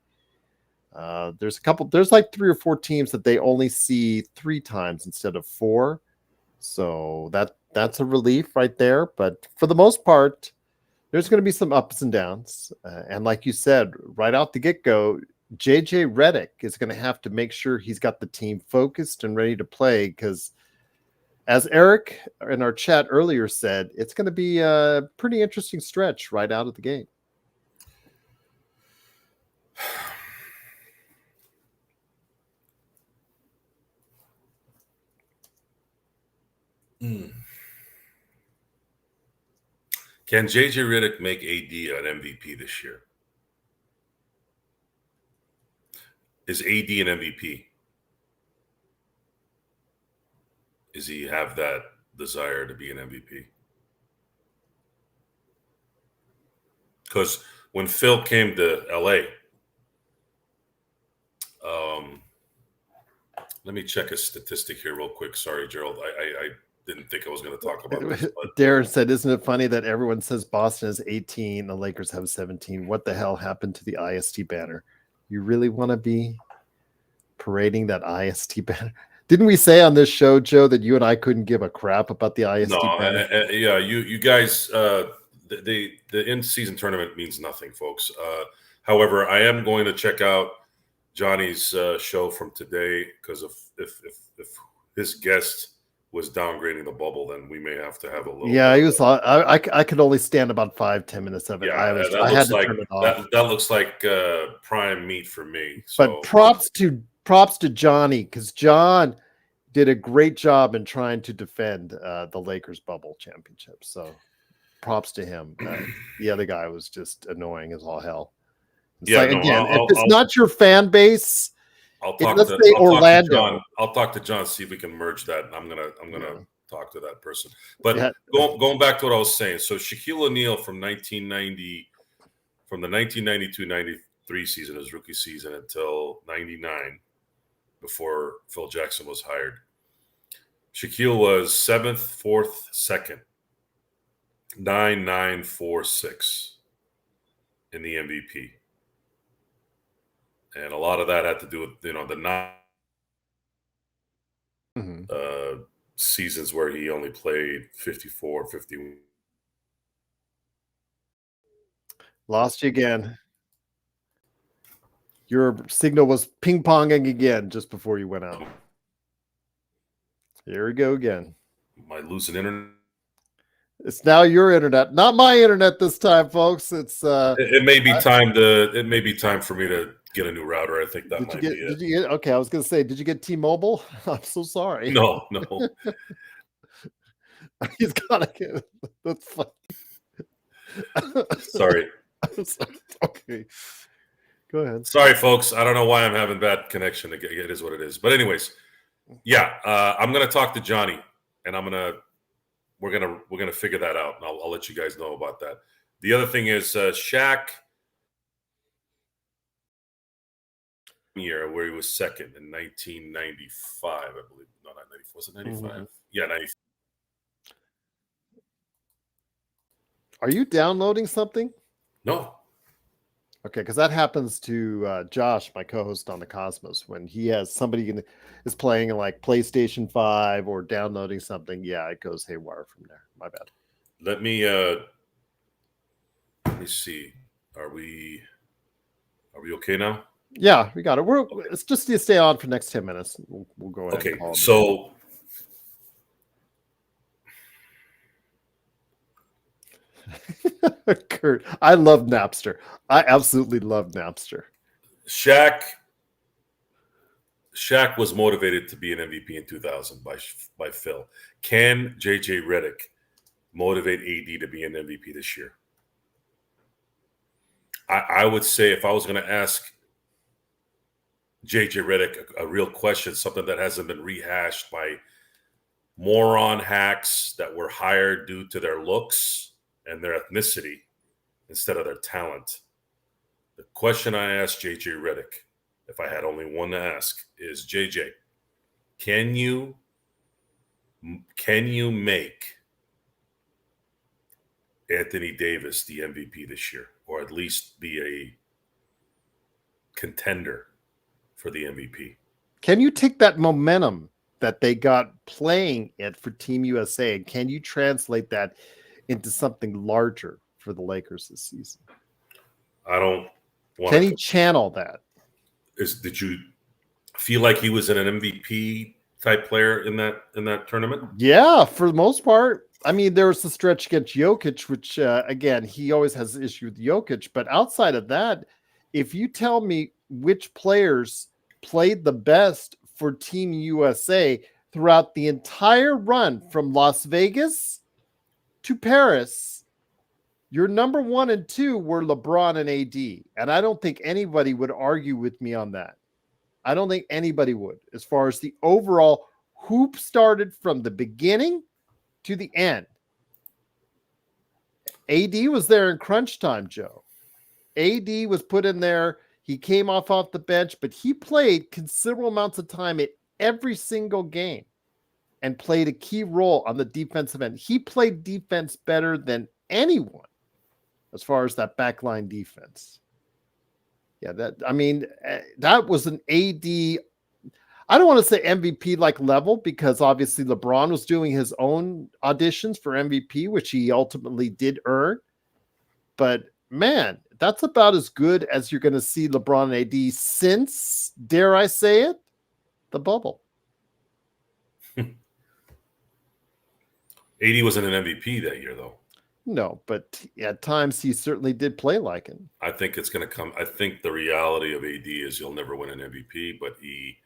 There's like 3 or 4 teams that they only see 3 times instead of 4. So that's a relief right there. But for the most part, there's going to be some ups and downs. And like you said, right out the get-go, JJ Redick is going to have to make sure he's got the team focused and ready to play, because as Eric in our chat earlier said, it's going to be a pretty interesting stretch right out of the gate. Can JJ Redick make AD an MVP this year? Is AD an MVP? Does he have that desire to be an MVP? Because when Phil came to LA, let me check a statistic here real quick. Sorry, Gerald. I didn't think I was going to talk about this. But Darren said, isn't it funny that everyone says Boston has 18, the Lakers have 17? What the hell happened to the IST banner? You really want to be parading that IST banner? Didn't we say on this show, Joe, that you and I couldn't give a crap about the IST banner? Yeah, you guys, the in-season tournament means nothing, folks. However, I am going to check out Johnny's show from today, because if his guest was downgrading the bubble, then we may have to have a little. Yeah, he was. I could only stand about 5-10 minutes of it. Yeah, I had to turn it off. That looks like prime meat for me. So. But props to Johnny, because John did a great job in trying to defend the Lakers bubble championship. So props to him. The other guy was just annoying as all hell. It's if it's not your fan base, let's say Orlando. I'll talk to John, see if we can merge that. I'm gonna talk to that person. But going back to what I was saying, so Shaquille O'Neal from the 1992-93 season, his rookie season, until 99, before Phil Jackson was hired, Shaquille was 7th, 4th, 2nd, 9, 9, 4, 6 in the MVP. And a lot of that had to do with, the Mhm. seasons where he only played 54, 51. Lost you again. Your signal was ping-ponging again just before you went out. Here we go again. Am I losing internet? It's now your internet, not my internet this time, folks. It's It may be time to. It may be time for me to get a new router. I think that did you might be get it. did you get okay, I was gonna say, did you get T-Mobile? I'm so sorry. No, no. He's gotta get that's funny. Sorry. Okay. Go ahead. Sorry, folks. I don't know why I'm having bad connection. It is what it is. But anyways, yeah, I'm gonna talk to Johnny, and we're gonna figure that out, and I'll let you guys know about that. The other thing is Shaq year where he was second in 1995, I believe. No, not 94. Was it 95? Mhm. Yeah, 95. Are you downloading something? No, Okay, because that happens to Josh, my co-host on the Cosmos, when he has somebody is playing in like PlayStation 5 or downloading something. Yeah, it goes haywire from there. My bad. let me see. Are we okay now? Yeah, we got it. It's just to stay on for the next 10 minutes. We'll go ahead and Okay, call it. so Kurt, I love Napster. I absolutely love Napster. Shaq was motivated to be an MVP in 2000 by Phil. Can JJ Redick motivate AD to be an MVP this year? I would say if I was going to ask JJ Redick a real question, something that hasn't been rehashed by moron hacks that were hired due to their looks and their ethnicity instead of their talent. The question I asked JJ Redick, if I had only one to ask, is JJ, can you make Anthony Davis the MVP this year, or at least be a contender for the MVP? Can you take that momentum that they got playing it for Team USA, and can you translate that into something larger for the Lakers this season? I don't want Can to. he channel that? Did you feel like he was an MVP type player in that tournament? Yeah, for the most part. I mean, there was the stretch against Jokic, which again, he always has an issue with Jokic. But outside of that, if you tell me which players played the best for Team USA throughout the entire run from Las Vegas to Paris, your number 1 and 2 were LeBron and AD. And I don't think anybody would argue with me on that. I don't think anybody would, as far as the overall hoop started from the beginning to the end. AD was there in crunch time, Joe. AD was put in there. He came off the bench, but he played considerable amounts of time at every single game and played a key role on the defensive end. He played defense better than anyone as far as that backline defense. Yeah, that was an AD. I don't want to say MVP like level, because obviously LeBron was doing his own auditions for MVP, which he ultimately did earn. But man, that's about as good as you're going to see LeBron and AD since, dare I say it, the bubble. AD wasn't an MVP that year, though. No, but at times he certainly did play like it. I think it's going to come. I think the reality of AD is he'll never win an MVP, but he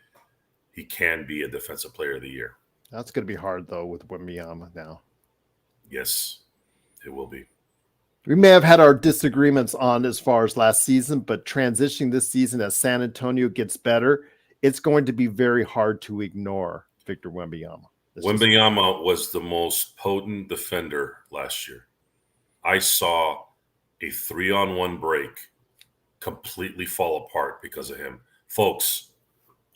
can be a defensive player of the year. That's going to be hard, though, with Wembanyama now. Yes, it will be. We may have had our disagreements on as far as last season, but transitioning this season as San Antonio gets better, it's going to be very hard to ignore Victor Wembanyama. Wembanyama was the most potent defender last year. I saw a 3-on-1 break completely fall apart because of him. Folks,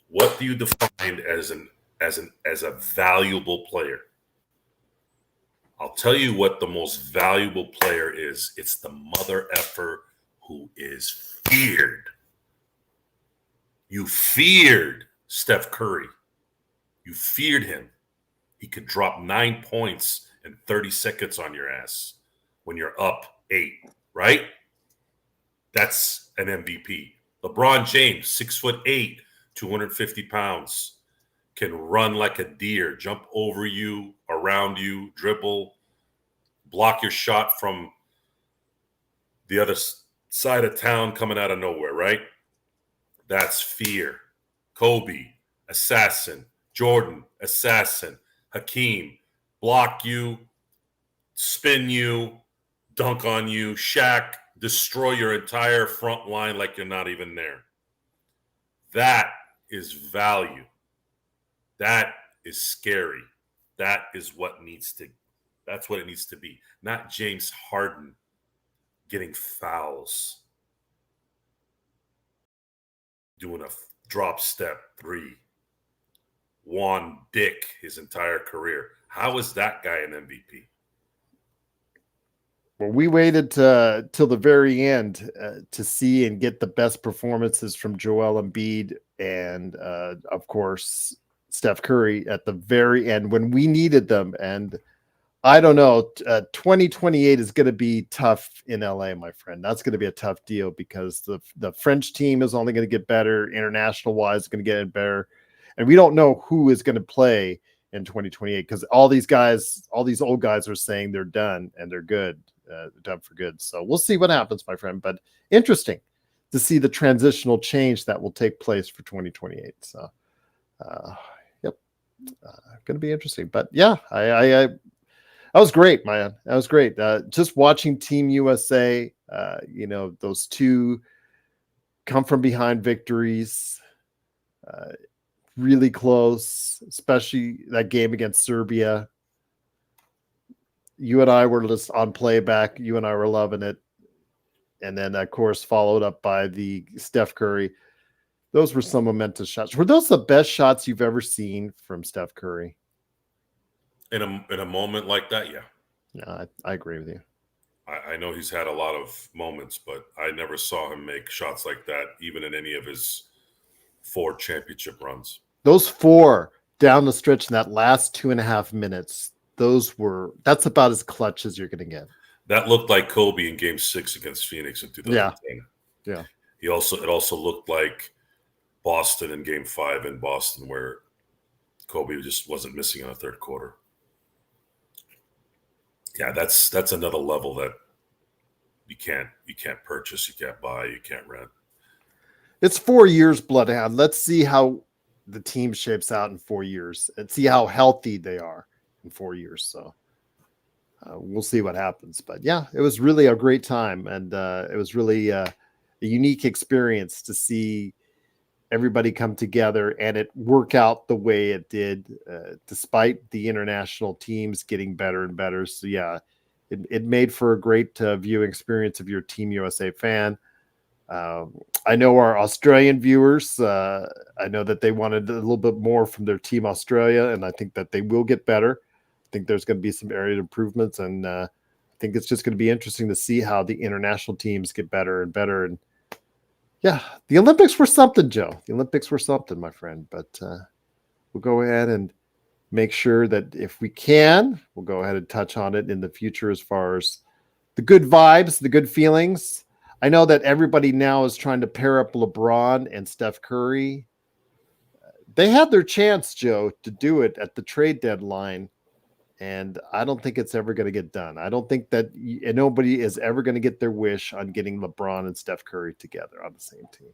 what do you define as a valuable player? I'll tell you what the most valuable player is. It's the mother effer who is feared. You feared Steph Curry. You feared him. He could drop 9 points in 30 seconds on your ass when you're up 8, right? That's an MVP. LeBron James, 6'8", 250 pounds, can run like a deer, jump over you, around you, dribble, block your shot from the other side of town coming out of nowhere, right? That's fear. Kobe, assassin. Jordan, assassin. Hakeem, block you, spin you, dunk on you. Shaq, destroy your entire front line like you're not even there. That is value. That is scary. That's what it needs to be. Not James Harden getting fouls, doing a drop step 3. Juan Dick his entire career. How is that guy an MVP? Well, we waited till the very end to see and get the best performances from Joel Embiid and, of course, Steph Curry at the very end when we needed them. And I don't know, 2028 is going to be tough in LA, my friend. That's going to be a tough deal because the French team is only going to get better. International wise, going to get better. And we don't know who is going to play in 2028 because all these old guys are saying they're done and they're good. Done for good. So we'll see what happens, my friend. But interesting to see the transitional change that will take place for 2028. So, yep, going to be interesting. But yeah, I that was great, man. That was great. Just watching Team USA, those two come from behind victories, really close, especially that game against Serbia. You and I were just on playback. You and I were loving it. And then, of course, followed up by the Steph Curry. Those were some momentous shots. Were those the best shots you've ever seen from Steph Curry? In a moment like that, yeah. Yeah, I agree with you. I know he's had a lot of moments, but I never saw him make shots like that, even in any of his 4 championship runs. Those 4 down the stretch in that last 2.5 minutes, that's about as clutch as you're going to get. That looked like Kobe in Game 6 against Phoenix in 2010. Yeah. It also looked like Boston in Game 5 in Boston, where Kobe just wasn't missing in the third quarter. Yeah, that's another level that you can't purchase, you can't buy, you can't rent. It's 4 years, Bloodhound. Let's see how the team shapes out in 4 years and see how healthy they are in 4 years. So we'll see what happens. But yeah, it was really a great time. And it was really a unique experience to see everybody come together and it work out the way it did, despite the international teams getting better and better. So yeah, it made for a great viewing experience if you're a Team USA fan. I know our Australian viewers, I know that they wanted a little bit more from their Team Australia, and I think that they will get better. I think there's going to be some area improvements, and I think it's just going to be interesting to see how the international teams get better and better. And yeah, the Olympics were something, Joe. The Olympics were something, my friend. But we'll go ahead and make sure that if we can, we'll go ahead and touch on it in the future as far as the good vibes, the good feelings. I know that everybody now is trying to pair up LeBron and Steph Curry. They had their chance, Joe, to do it at the trade deadline, and I don't think it's ever going to get done. I don't think that nobody is ever going to get their wish on getting LeBron and Steph Curry together on the same team.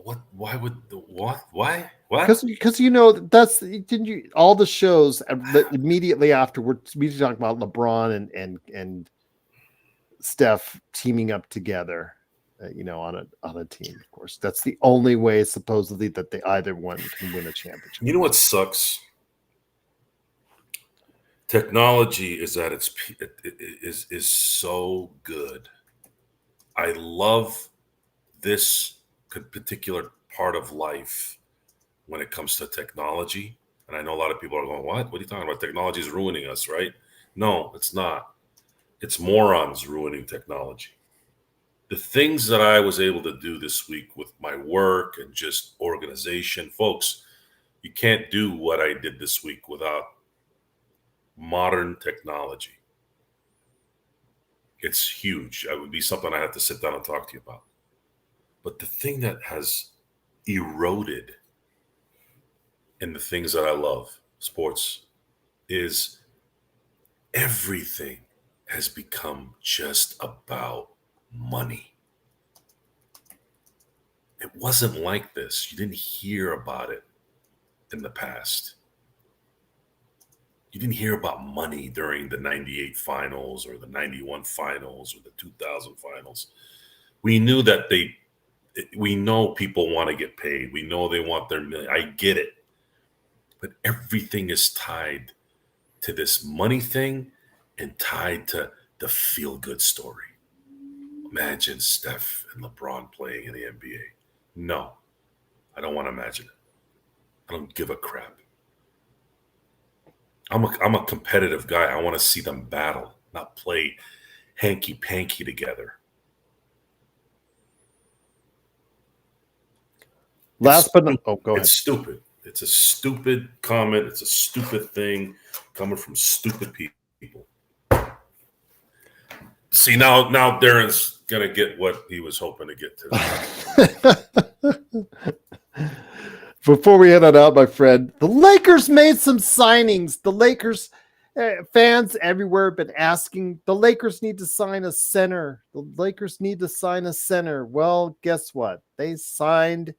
What? Why would the what? Why? What? Because that's didn't you all the shows immediately afterwards we talk about LeBron and Steph teaming up together, on a team. Of course, that's the only way supposedly that they either one can win a championship. You know what sucks? Technology is at its is so good. I love this particular part of life when it comes to technology. And I know a lot of people are going, what? What are you talking about? Technology is ruining us, right? No, it's not. It's morons ruining technology. The things that I was able to do this week with my work and just organization, folks, you can't do what I did this week without modern technology. It's huge. It would be something I have to sit down and talk to you about. But the thing that has eroded in the things that I love, sports, is everything has become just about money. It wasn't like this. You didn't hear about it in the past. You didn't hear about money during the 98 finals or the 91 finals or the 2000 finals. We knew that we know people want to get paid. We know they want their million. I get it. But everything is tied to this money thing and tied to the feel-good story. Imagine Steph and LeBron playing in the NBA. No, I don't want to imagine it. I don't give a crap. I'm a competitive guy. I want to see them battle, not play hanky-panky together. Go ahead. It's stupid. It's a stupid comment. It's a stupid thing coming from stupid people. See, now Darren's going to get what he was hoping to get to. Before we head on out, my friend, the Lakers made some signings. The Lakers fans everywhere have been asking, the Lakers need to sign a center. The Lakers need to sign a center. Well, guess what? They signed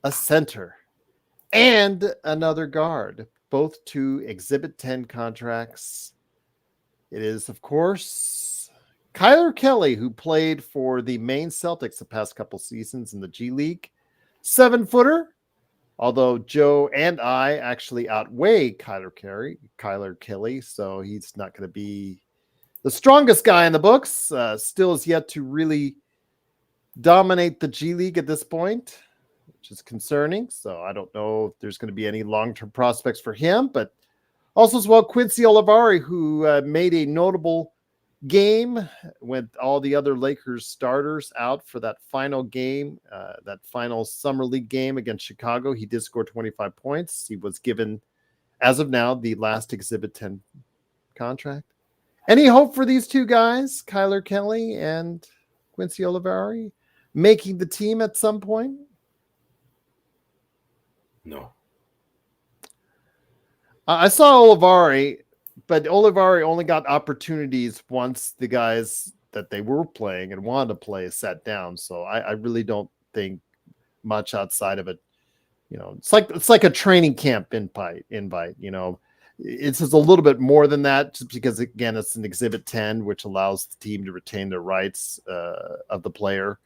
a center and another guard, both to Exhibit 10 contracts. It is, of course, Kyler Kelly, who played for the Maine Celtics the past couple seasons in the G League. 7-footer, although Joe and I actually outweigh Kyler Kelly, so he's not going to be the strongest guy in the books. Still is yet to really dominate the G League at this point, which is concerning. So I don't know if there's going to be any long-term prospects for him, but also as well, Quincy Olivari, who made a notable game with all the other Lakers starters out for that final game, that final summer league game against Chicago. He did score 25 points. He was given, as of now, the last Exhibit 10 contract. Any hope for these two guys, Kyler Kelly and Quincy Olivari, making the team at some point? No. I saw Olivari, but Olivari only got opportunities once the guys that they were playing and wanted to play sat down. So I really don't think much outside of it. You know, it's like a training camp invite. You know, it's just a little bit more than that, just because again it's an Exhibit 10, which allows the team to retain the rights of the player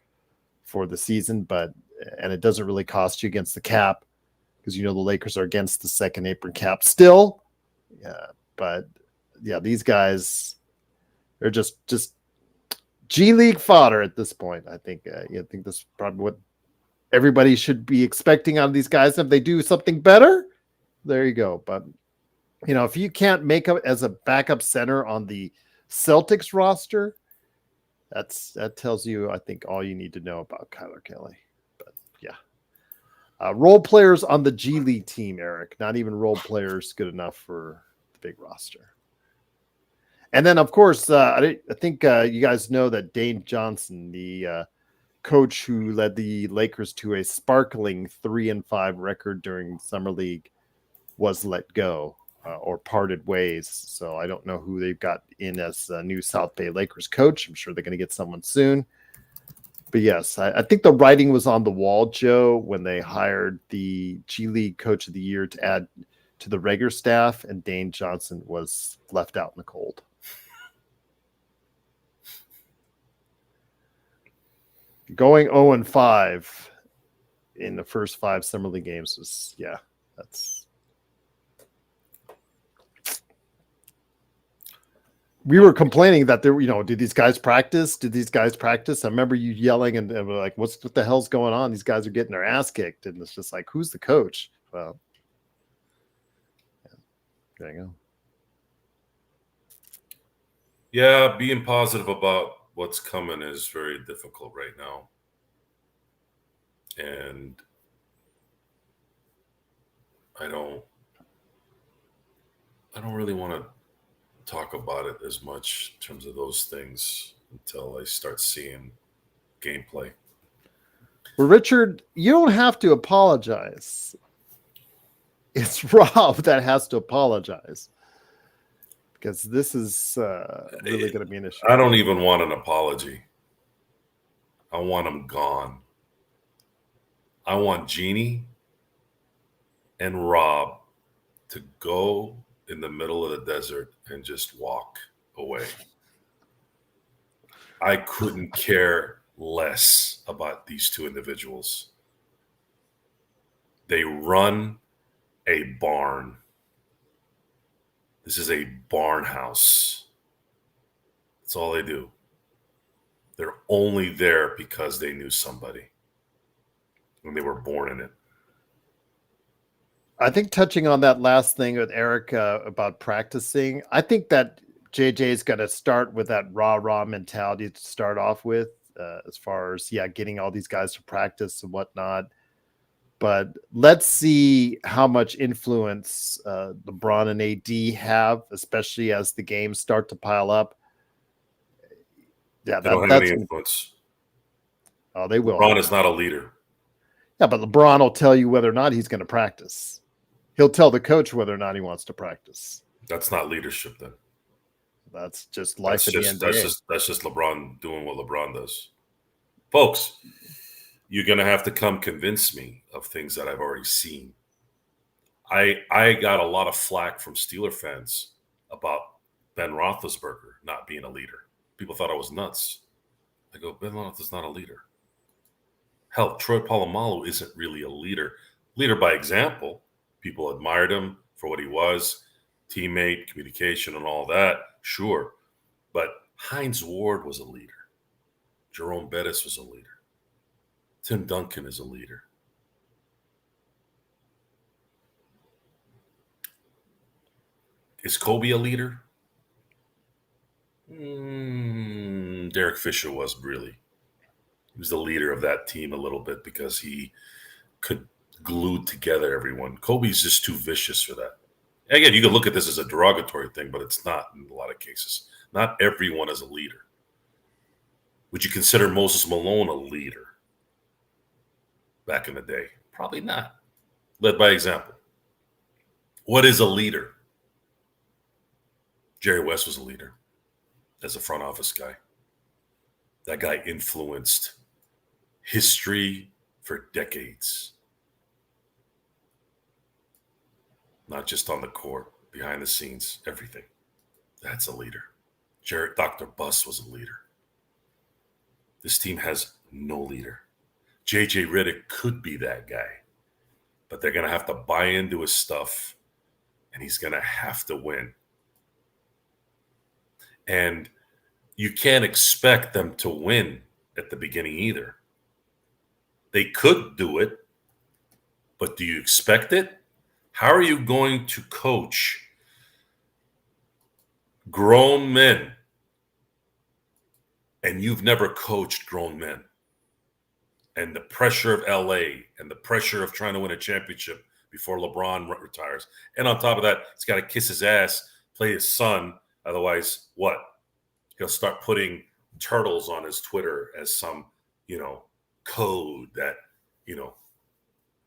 for the season, and it doesn't really cost you against the cap, because you know the Lakers are against the second apron cap still. Yeah. But yeah, these guys, they're just G League fodder at this point. I think I think this is probably what everybody should be expecting out of these guys. If they do something better, there you go. But you know, if you can't make up as a backup center on the Celtics roster, that tells you, I think, all you need to know about Kyler Kelly. But yeah, role players on the G League team, Eric. Not even role players good enough for big roster. And then, of course, I think you guys know that Dane Johnson, the coach who led the Lakers to a sparkling 3-5 record during Summer League, was let go or parted ways. So I don't know who they've got in as a new South Bay Lakers coach. I'm sure they're going to get someone soon. But yes, I think the writing was on the wall, Joe, when they hired the G League Coach of the Year to add to the regular staff, and Dane Johnson was left out in the cold. Going 0-5 in the first 5 Summer League games was, that's. We were complaining that there, did these guys practice? I remember you yelling and we're like, what the hell's going on? These guys are getting their ass kicked. And it's just like, who's the coach? Well, there you go. Yeah, being positive about what's coming is very difficult right now. And I don't really want to talk about it as much in terms of those things until I start seeing gameplay. Well, Richard, you don't have to apologize. It's Rob that has to apologize because this is really going to be an issue. I don't even want an apology. I want him gone. I want Jeannie and Rob to go in the middle of the desert and just walk away. I couldn't care less about these two individuals. They run a barn. This is a barn house. That's all they do. They're only there because they knew somebody and they were born in it. I think touching on that last thing with Erica about practicing, I think that JJ's got to start with that rah mentality to start off with, as far as, getting all these guys to practice and whatnot. But let's see how much influence LeBron and AD have, especially as the games start to pile up. Yeah, They don't have any influence. Oh, they will. LeBron is not a leader. Yeah, but LeBron will tell you whether or not he's going to practice. He'll tell the coach whether or not he wants to practice. That's not leadership then. That's just life in the NBA. That's just LeBron doing what LeBron does. Folks, you're going to have to come convince me of things that I've already seen. I got a lot of flack from Steeler fans about Ben Roethlisberger not being a leader. People thought I was nuts. I go, Ben Roethlisberger's not a leader. Hell, Troy Polamalu isn't really a leader. Leader by example. People admired him for what he was, teammate, communication, and all that. Sure. But Hines Ward was a leader. Jerome Bettis was a leader. Tim Duncan is a leader. Is Kobe a leader? Derek Fisher was really. He was the leader of that team a little bit because he could glue together everyone. Kobe's just too vicious for that. Again, you could look at this as a derogatory thing, but it's not in a lot of cases. Not everyone is a leader. Would you consider Moses Malone a leader back in the day? Probably not. Led by example. What is a leader? Jerry West was a leader as a front office guy. That guy influenced history for decades. Not just on the court, behind the scenes, everything. That's a leader. Dr. Buss was a leader. This team has no leader. JJ Redick could be that guy, but they're going to have to buy into his stuff, and he's going to have to win. And you can't expect them to win at the beginning either. They could do it, but do you expect it? How are you going to coach grown men and you've never coached grown men? And the pressure of LA and the pressure of trying to win a championship before LeBron retires. And on top of that, he's got to kiss his ass, play his son. Otherwise, what? He'll start putting turtles on his Twitter as some, code that,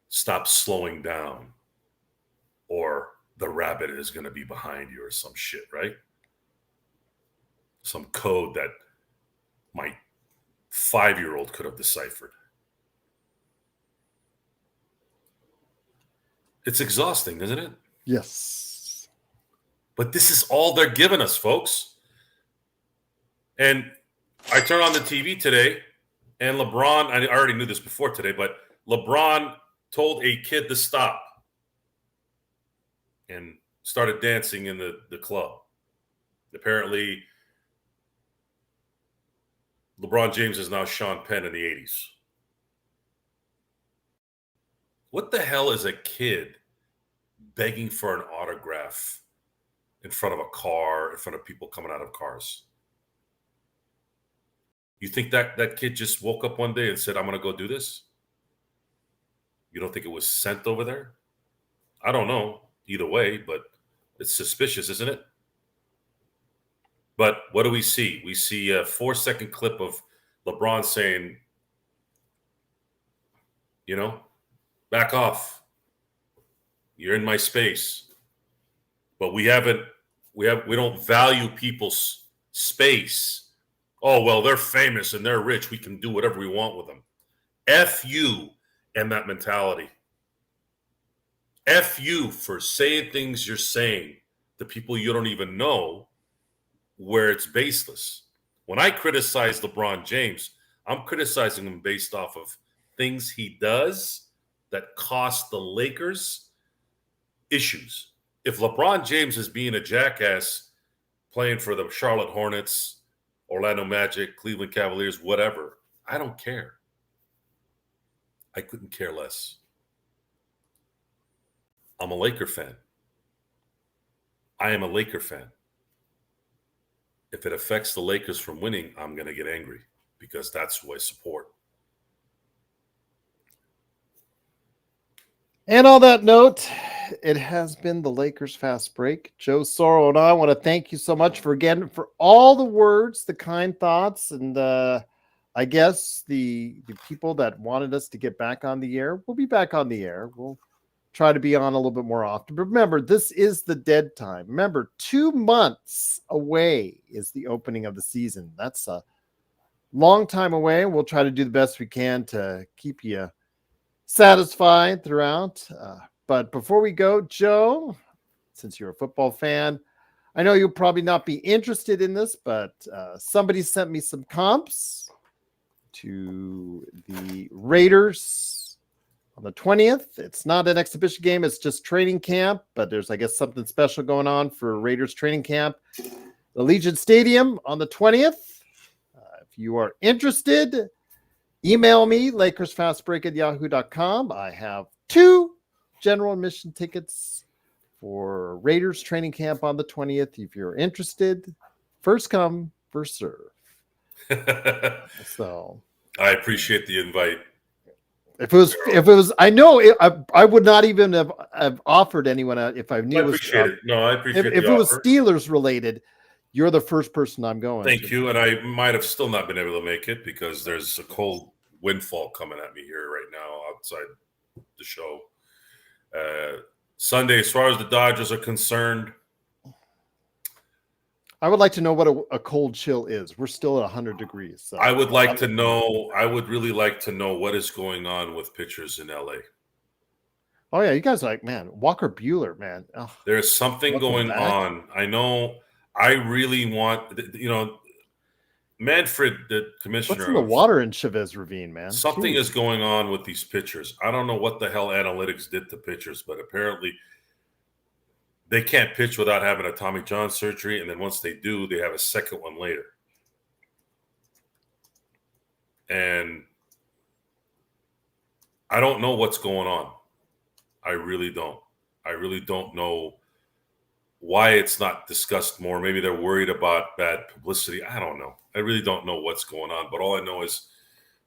stop slowing down. Or the rabbit is going to be behind you or some shit, right? Some code that my 5-year-old could have deciphered. It's exhausting, isn't it? Yes. But this is all they're giving us, folks. And I turned on the TV today, and LeBron, I already knew this before today, but LeBron told a kid to stop and started dancing in the club. Apparently, LeBron James is now Sean Penn in the 80s. What the hell is a kid begging for an autograph in front of a car, in front of people coming out of cars? You think that kid just woke up one day and said, I'm going to go do this? You don't think it was sent over there? I don't know either way, but it's suspicious, isn't it? But what do we see? We see a 4-second clip of LeBron saying, back off. You're in my space. But we don't value people's space. Oh, well, they're famous and they're rich. We can do whatever we want with them. F you and that mentality. F you for saying things you're saying to people you don't even know, where it's baseless. When I criticize LeBron James, I'm criticizing him based off of things he does that cost the Lakers issues. If LeBron James is being a jackass playing for the Charlotte Hornets, Orlando Magic, Cleveland Cavaliers, whatever, I don't care. I couldn't care less. I'm a Laker fan. I am a Laker fan. If it affects the Lakers from winning, I'm going to get angry because that's who I support. And on that note, it has been the Lakers Fast Break. Joe Sorrow and I want to thank you so much for all the words, the kind thoughts, and I guess the people that wanted us to get back on the air. We'll be back on the air. We'll try to be on a little bit more often. But remember, this is the dead time. Remember, 2 months away is the opening of the season. That's a long time away. We'll try to do the best we can to keep you satisfied throughout. But before we go, Joe, since you're a football fan, I know you'll probably not be interested in this, but somebody sent me some comps to the Raiders on the 20th. It's not an exhibition game. It's just training camp, but there's, I guess, something special going on for Raiders training camp. The Legion Stadium on the 20th. If you are interested, email me, LakersFastBreak@yahoo.com. I have 2 general admission tickets for Raiders training camp on the 20th. If you're interested, first come, first serve. So I appreciate the invite. If it was, I know I would not even have offered anyone if I knew. I appreciate it. No, I appreciate if it was Steelers related. You're the first person I'm going. Thank you, and I might have still not been able to make it because there's a cold windfall coming at me here right now outside the show. Sunday, as far as the Dodgers are concerned, I would like to know what a cold chill is. We're still at 100 degrees. So. I would really like to know what is going on with pitchers in LA. Oh, yeah. You guys are like, man, Walker Buehler, man. Oh, there's something going on. I know. I really want, Manfred, the commissioner. What's in the water in Chavez Ravine, man? Something is going on with these pitchers. I don't know what the hell analytics did to pitchers, but apparently they can't pitch without having a Tommy John surgery, and then once they do, they have a second one later. And I don't know what's going on. I really don't. I really don't know why it's not discussed more. Maybe they're worried about bad publicity. I don't know. I really don't know what's going on. But all I know is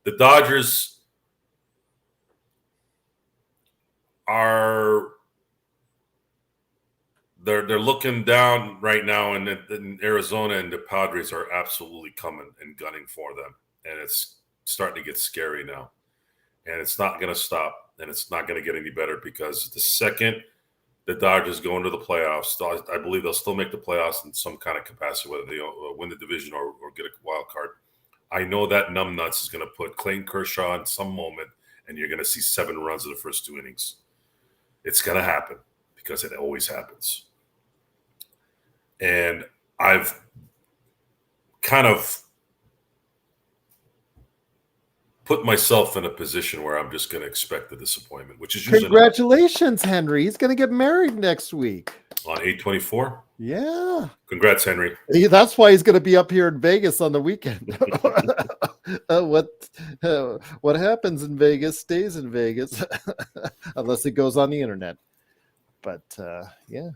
the Dodgers are they're looking down right now, and in Arizona, and the Padres are absolutely coming and gunning for them. And it's starting to get scary now. And it's not going to stop, and it's not going to get any better because the second the Dodgers go into the playoffs, I believe they'll still make the playoffs in some kind of capacity, whether they win the division or get a wild card. I know that numbnuts is going to put Clayton Kershaw in some moment, and you're going to see 7 runs in the first 2 innings. It's going to happen because it always happens. And I've kind of put myself in a position where I'm just going to expect the disappointment, which is usually congratulations, Henry. He's going to get married next week on 8/24. Yeah, congrats, Henry. That's why he's going to be up here in Vegas on the weekend. What happens in Vegas stays in Vegas, unless it goes on the internet. But yeah,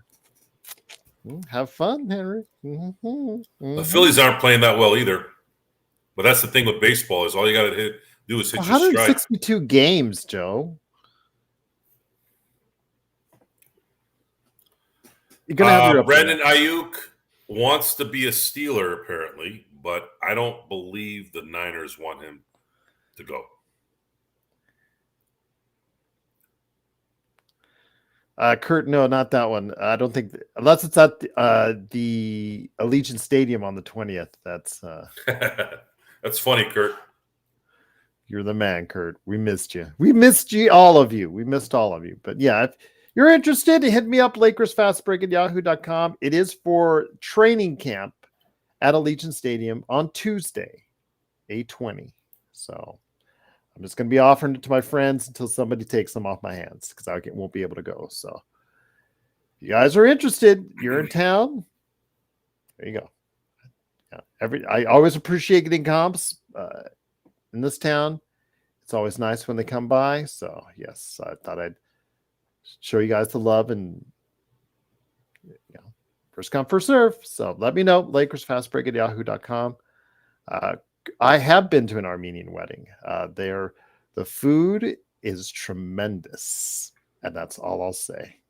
have fun, Henry. The Phillies aren't playing that well either. But that's the thing with baseball is all you got to do is hit your stride. 162 games, Joe. You're gonna have your Brandon Ayuk wants to be a Steeler apparently, but I don't believe the Niners want him to go. Kurt, no, not that one. I don't think unless it's at the Allegiant Stadium on the 20th. That's that's funny, Kurt. You're the man, Kurt. We missed you. We missed you, all of you. We missed all of you. But yeah, if you're interested, hit me up, LakersFastBreak@yahoo.com. It is for training camp at Allegiant Stadium on Tuesday, 8/20. So I'm just going to be offering it to my friends until somebody takes them off my hands because I won't be able to go. So if you guys are interested, you're in town. There you go. Yeah, I always appreciate getting comps in this town. It's always nice when they come by. So yes, I thought I'd show you guys the love and first come, first serve. So let me know, LakersFastBreak@yahoo.com. I have been to an Armenian wedding. The food is tremendous, and that's all I'll say.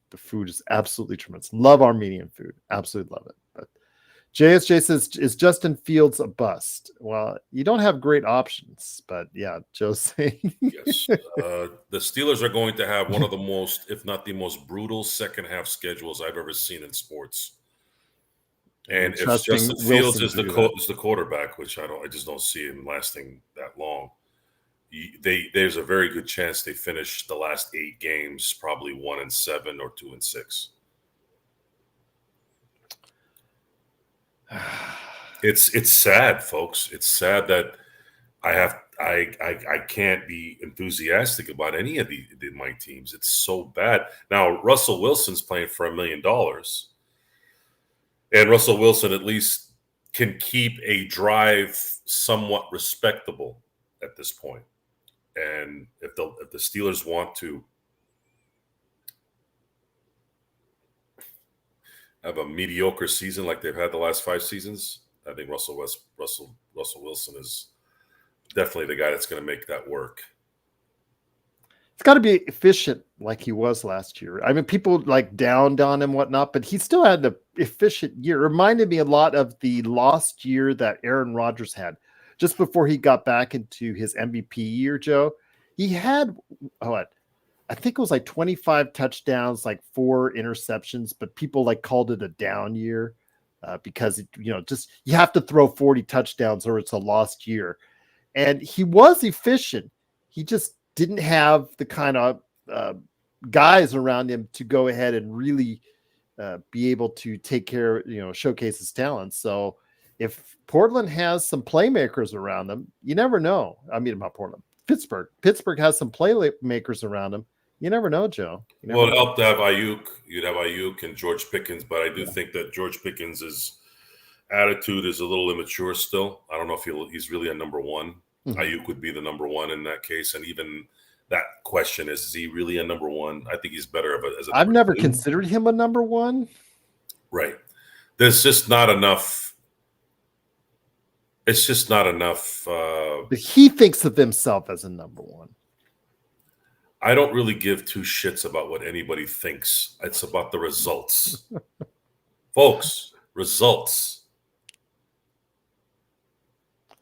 The food is absolutely tremendous. Love Armenian food. Absolutely love it. But JSJ says, is Justin Fields a bust? Well, you don't have great options, but yeah, Joe's saying. Yes. The Steelers are going to have one of the most, if not the most brutal second half schedules I've ever seen in sports. And if Justin Fields is the quarterback, which I just don't see him lasting that long, there's a very good chance they finish the last 8 games probably 1-7 or 2-6. It's sad, folks. It's sad that I can't be enthusiastic about any of my teams. It's so bad. Now Russell Wilson's playing for $1 million. And Russell Wilson at least can keep a drive somewhat respectable at this point. And if the Steelers want to have a mediocre season like they've had the last 5 seasons, I think Russell Wilson is definitely the guy that's going to make that work. It's got to be efficient like he was last year. I mean, people like downed on him, whatnot, but he still had an efficient year. It reminded me a lot of the lost year that Aaron Rodgers had just before he got back into his MVP year, Joe. He had, I think it was like 25 touchdowns, like 4 interceptions, but people like called it a down year because, just you have to throw 40 touchdowns or it's a lost year. And he was efficient. He just didn't have the kind of guys around him to go ahead and really be able to take care, showcase his talents. So if Portland has some playmakers around them, you never know. I mean, about Portland, Pittsburgh has some playmakers around them. You never know, Joe. Well, it helped to have Ayuk. You'd have Ayuk and George Pickens, but I do think that George Pickens' attitude is a little immature still. I don't know if he's really a number one. Mm-hmm. Ayuk would be the number one in that case, and even that question is he really a number one? I think he's better as a. I've never considered him a number one. Right. There's just not enough. It's just not enough. But he thinks of himself as a number one. I don't really give 2 shits about what anybody thinks. It's about the results. Folks, results.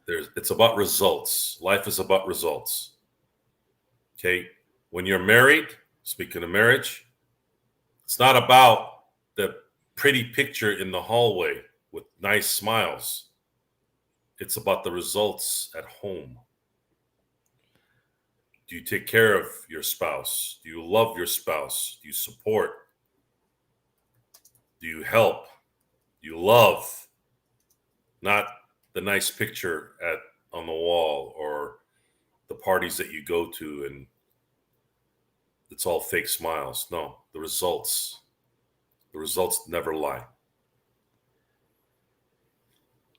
It's about results. Life is about results. Okay? When you're married, speaking of marriage, it's not about the pretty picture in the hallway with nice smiles. It's about the results at home. Do you take care of your spouse? Do you love your spouse? Do you support? Do you help? Do you love? Not the nice picture on the wall or the parties that you go to and it's all fake smiles. No, the results never lie.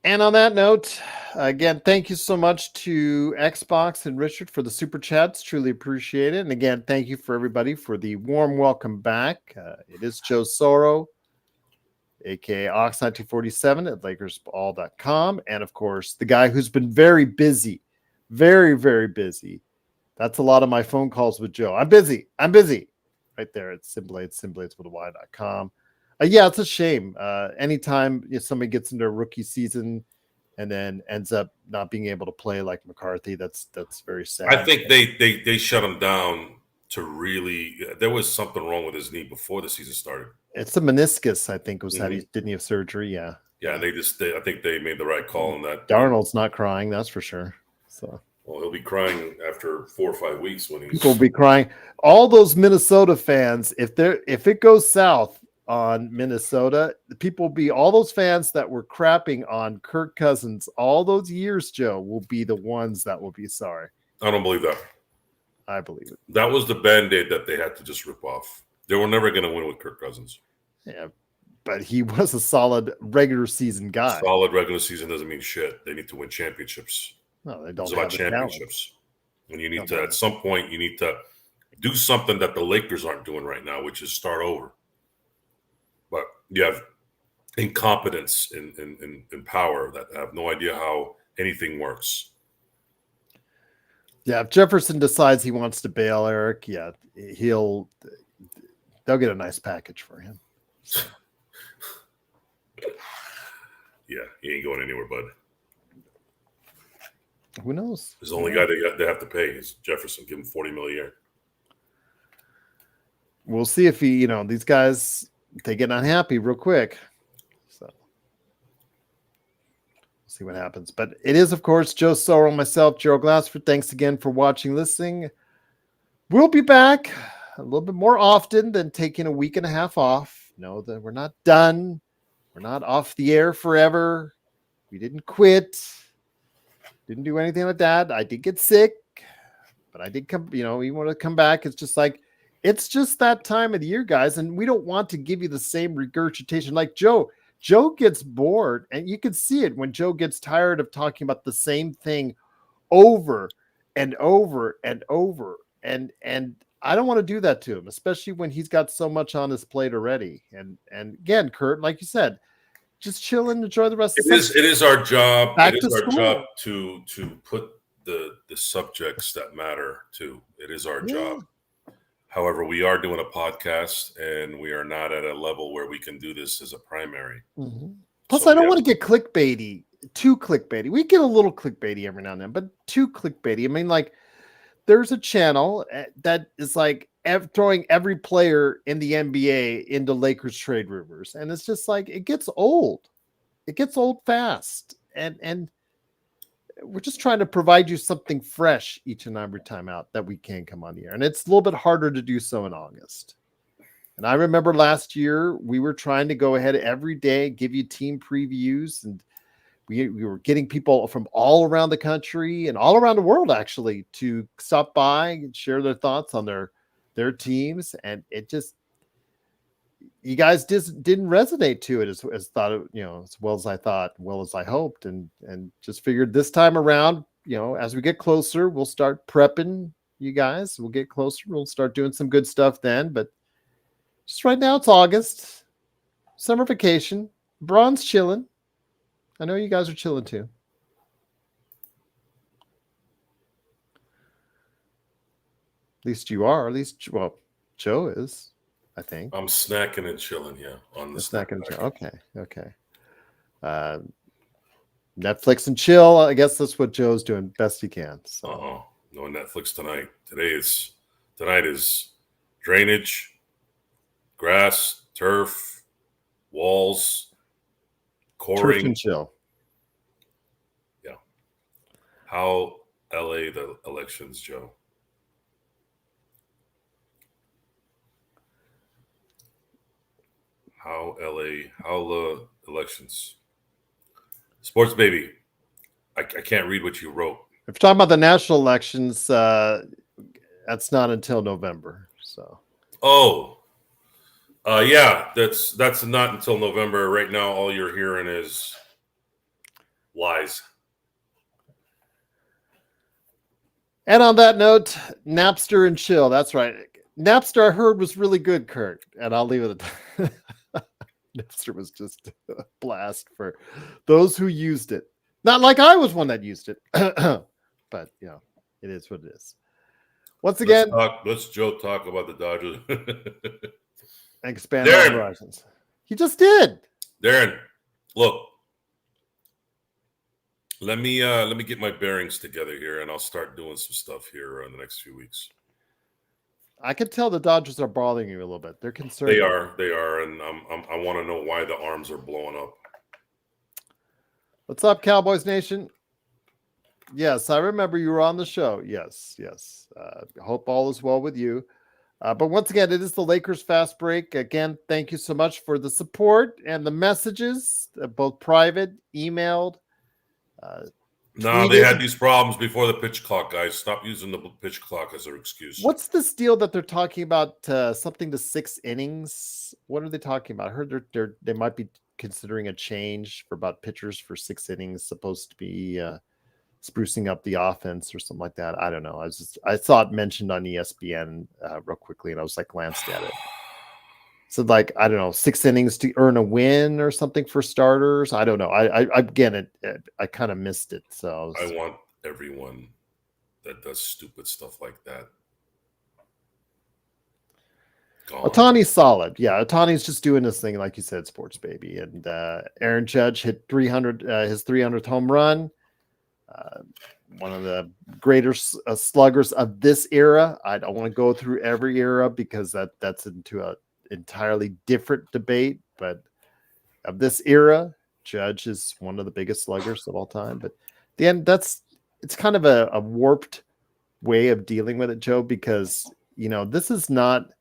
And on that note, again, thank you so much to Xbox and Richard for the super chats. Truly appreciate it. And again, thank you for everybody for the warm welcome back. It is Joe Soro. aka Ox1947 at LakersBall.com. And of course, the guy who's been very busy, very, very busy. That's a lot of my phone calls with Joe. I'm busy. Right there at Simblades with a Y.com. Yeah, it's a shame. Anytime somebody gets into a rookie season and then ends up not being able to play like McCarthy, that's very sad. I think they shut him down to really. There was something wrong with his knee before the season started. It's a meniscus, I think, was that he didn't have surgery. Yeah. Yeah, I think they made the right call on that. Darnold's not crying, that's for sure. So, well, he'll be crying after 4 or 5 weeks when people will be crying. All those Minnesota fans, if it goes south on Minnesota, people will be all those fans that were crapping on Kirk Cousins all those years, Joe, will be the ones that will be sorry. I don't believe that. I believe it. That was the Band-Aid that they had to just rip off. They were never going to win with Kirk Cousins. Yeah, but he was a solid regular season guy. Solid regular season doesn't mean shit. They need to win championships. No, they don't. It's about championships. And you need to, at some point, you need to do something that the Lakers aren't doing right now, which is start over. But you have incompetence in power that have no idea how anything works. Yeah, if Jefferson decides he wants to bail, Eric, yeah, they'll get a nice package for him. So. Yeah, he ain't going anywhere, bud. Who knows? The only guy they have to pay is Jefferson. Give him $40 million a year. We'll see if these guys, they get unhappy real quick. So we'll see what happens. But it is, of course, Joe Sorrell, myself, Gerald Glassford. Thanks again for watching, listening. We'll be back a little bit more often than taking a week and a half off. Know that we're not done. We're not off the air forever. We didn't quit. Didn't do anything like that. I did get sick, but I did come, you want to come back. It's just that time of the year, guys. And we don't want to give you the same regurgitation like Joe. Joe gets bored, and you can see it when Joe gets tired of talking about the same thing over and over and over. And I don't want to do that to him, especially when he's got so much on his plate already. And again, Kurt, like you said, just chill and enjoy the rest of the It is our job. Back it is to our school. job to put the subjects that matter to. It is our job. However, we are doing a podcast, and we are not at a level where we can do this as a primary. Mm-hmm. Plus, I don't want to get clickbaity, too clickbaity. We get a little clickbaity every now and then, but too clickbaity. I mean, like, there's a channel that is like throwing every player in the NBA into Lakers trade rumors. And it's just like, it gets old. It gets old fast. And we're just trying to provide you something fresh each and every time out that we can come on the air. And it's a little bit harder to do so in August. And I remember last year, we were trying to go ahead every day, give you team previews, and we were getting people from all around the country and all around the world, actually, to stop by and share their thoughts on their teams. And it just, you guys just didn't resonate to it as thought, as well as I thought, well as I hoped, and just figured this time around, as we get closer, we'll start prepping you guys. We'll get closer. We'll start doing some good stuff then. But just right now, it's August, summer vacation. Braun's chilling. I know you guys are chilling too. At least you are. At least, well, Joe is, I think. I'm snacking and chilling, yeah. On the snack and chill. Okay. Netflix and chill. I guess that's what Joe's doing best he can. So. No Netflix tonight. Tonight is drainage, grass, turf, walls, coring. Turf and chill. Yeah. How LA the elections, Joe? How the elections? Sports baby. I can't read what you wrote. If you're talking about the national elections, that's not until November. So. Yeah, that's not until November. Right now, all you're hearing is lies. And on that note, Napster and chill. That's right. Napster, I heard, was really good, Kurt. And I'll leave it at that. Napster was just a blast for those who used it. Not like I was one that used it, but it is what it is. Once again, let's Joe talk about the Dodgers. expand our horizons. He just did. Darren, look. Let me get my bearings together here, and I'll start doing some stuff here in the next few weeks. I can tell the Dodgers are bothering you a little bit. They're concerned. They are, and I want to know why the arms are blowing up. What's up, Cowboys Nation? Yes, I remember you were on the show. Yes. Hope all is well with you. But once again, it is the Lakers Fast Break. Again, thank you so much for the support and the messages, both private, emailed. No, they had these problems before the pitch clock, guys. Stop using the pitch clock as an excuse. What's this deal that they're talking about? Something to 6 innings. What are they talking about? I heard they might be considering a change for about pitchers for 6 innings, supposed to be sprucing up the offense or something like that. I don't know. I saw it mentioned on ESPN real quickly, and I was like glanced at it. So like, I don't know, 6 innings to earn a win or something for starters. I don't know. I again, I kind of missed it. So I want everyone that does stupid stuff like that gone. Ohtani's solid. Yeah, Ohtani's just doing this thing, like you said, sports baby. And Aaron Judge hit 300, his 300th home run. One of the greater sluggers of this era. I don't want to go through every era because that's into a entirely different debate, but of this era, Judge is one of the biggest sluggers of all time. But at the end, it's kind of a warped way of dealing with it, Joe, because this is not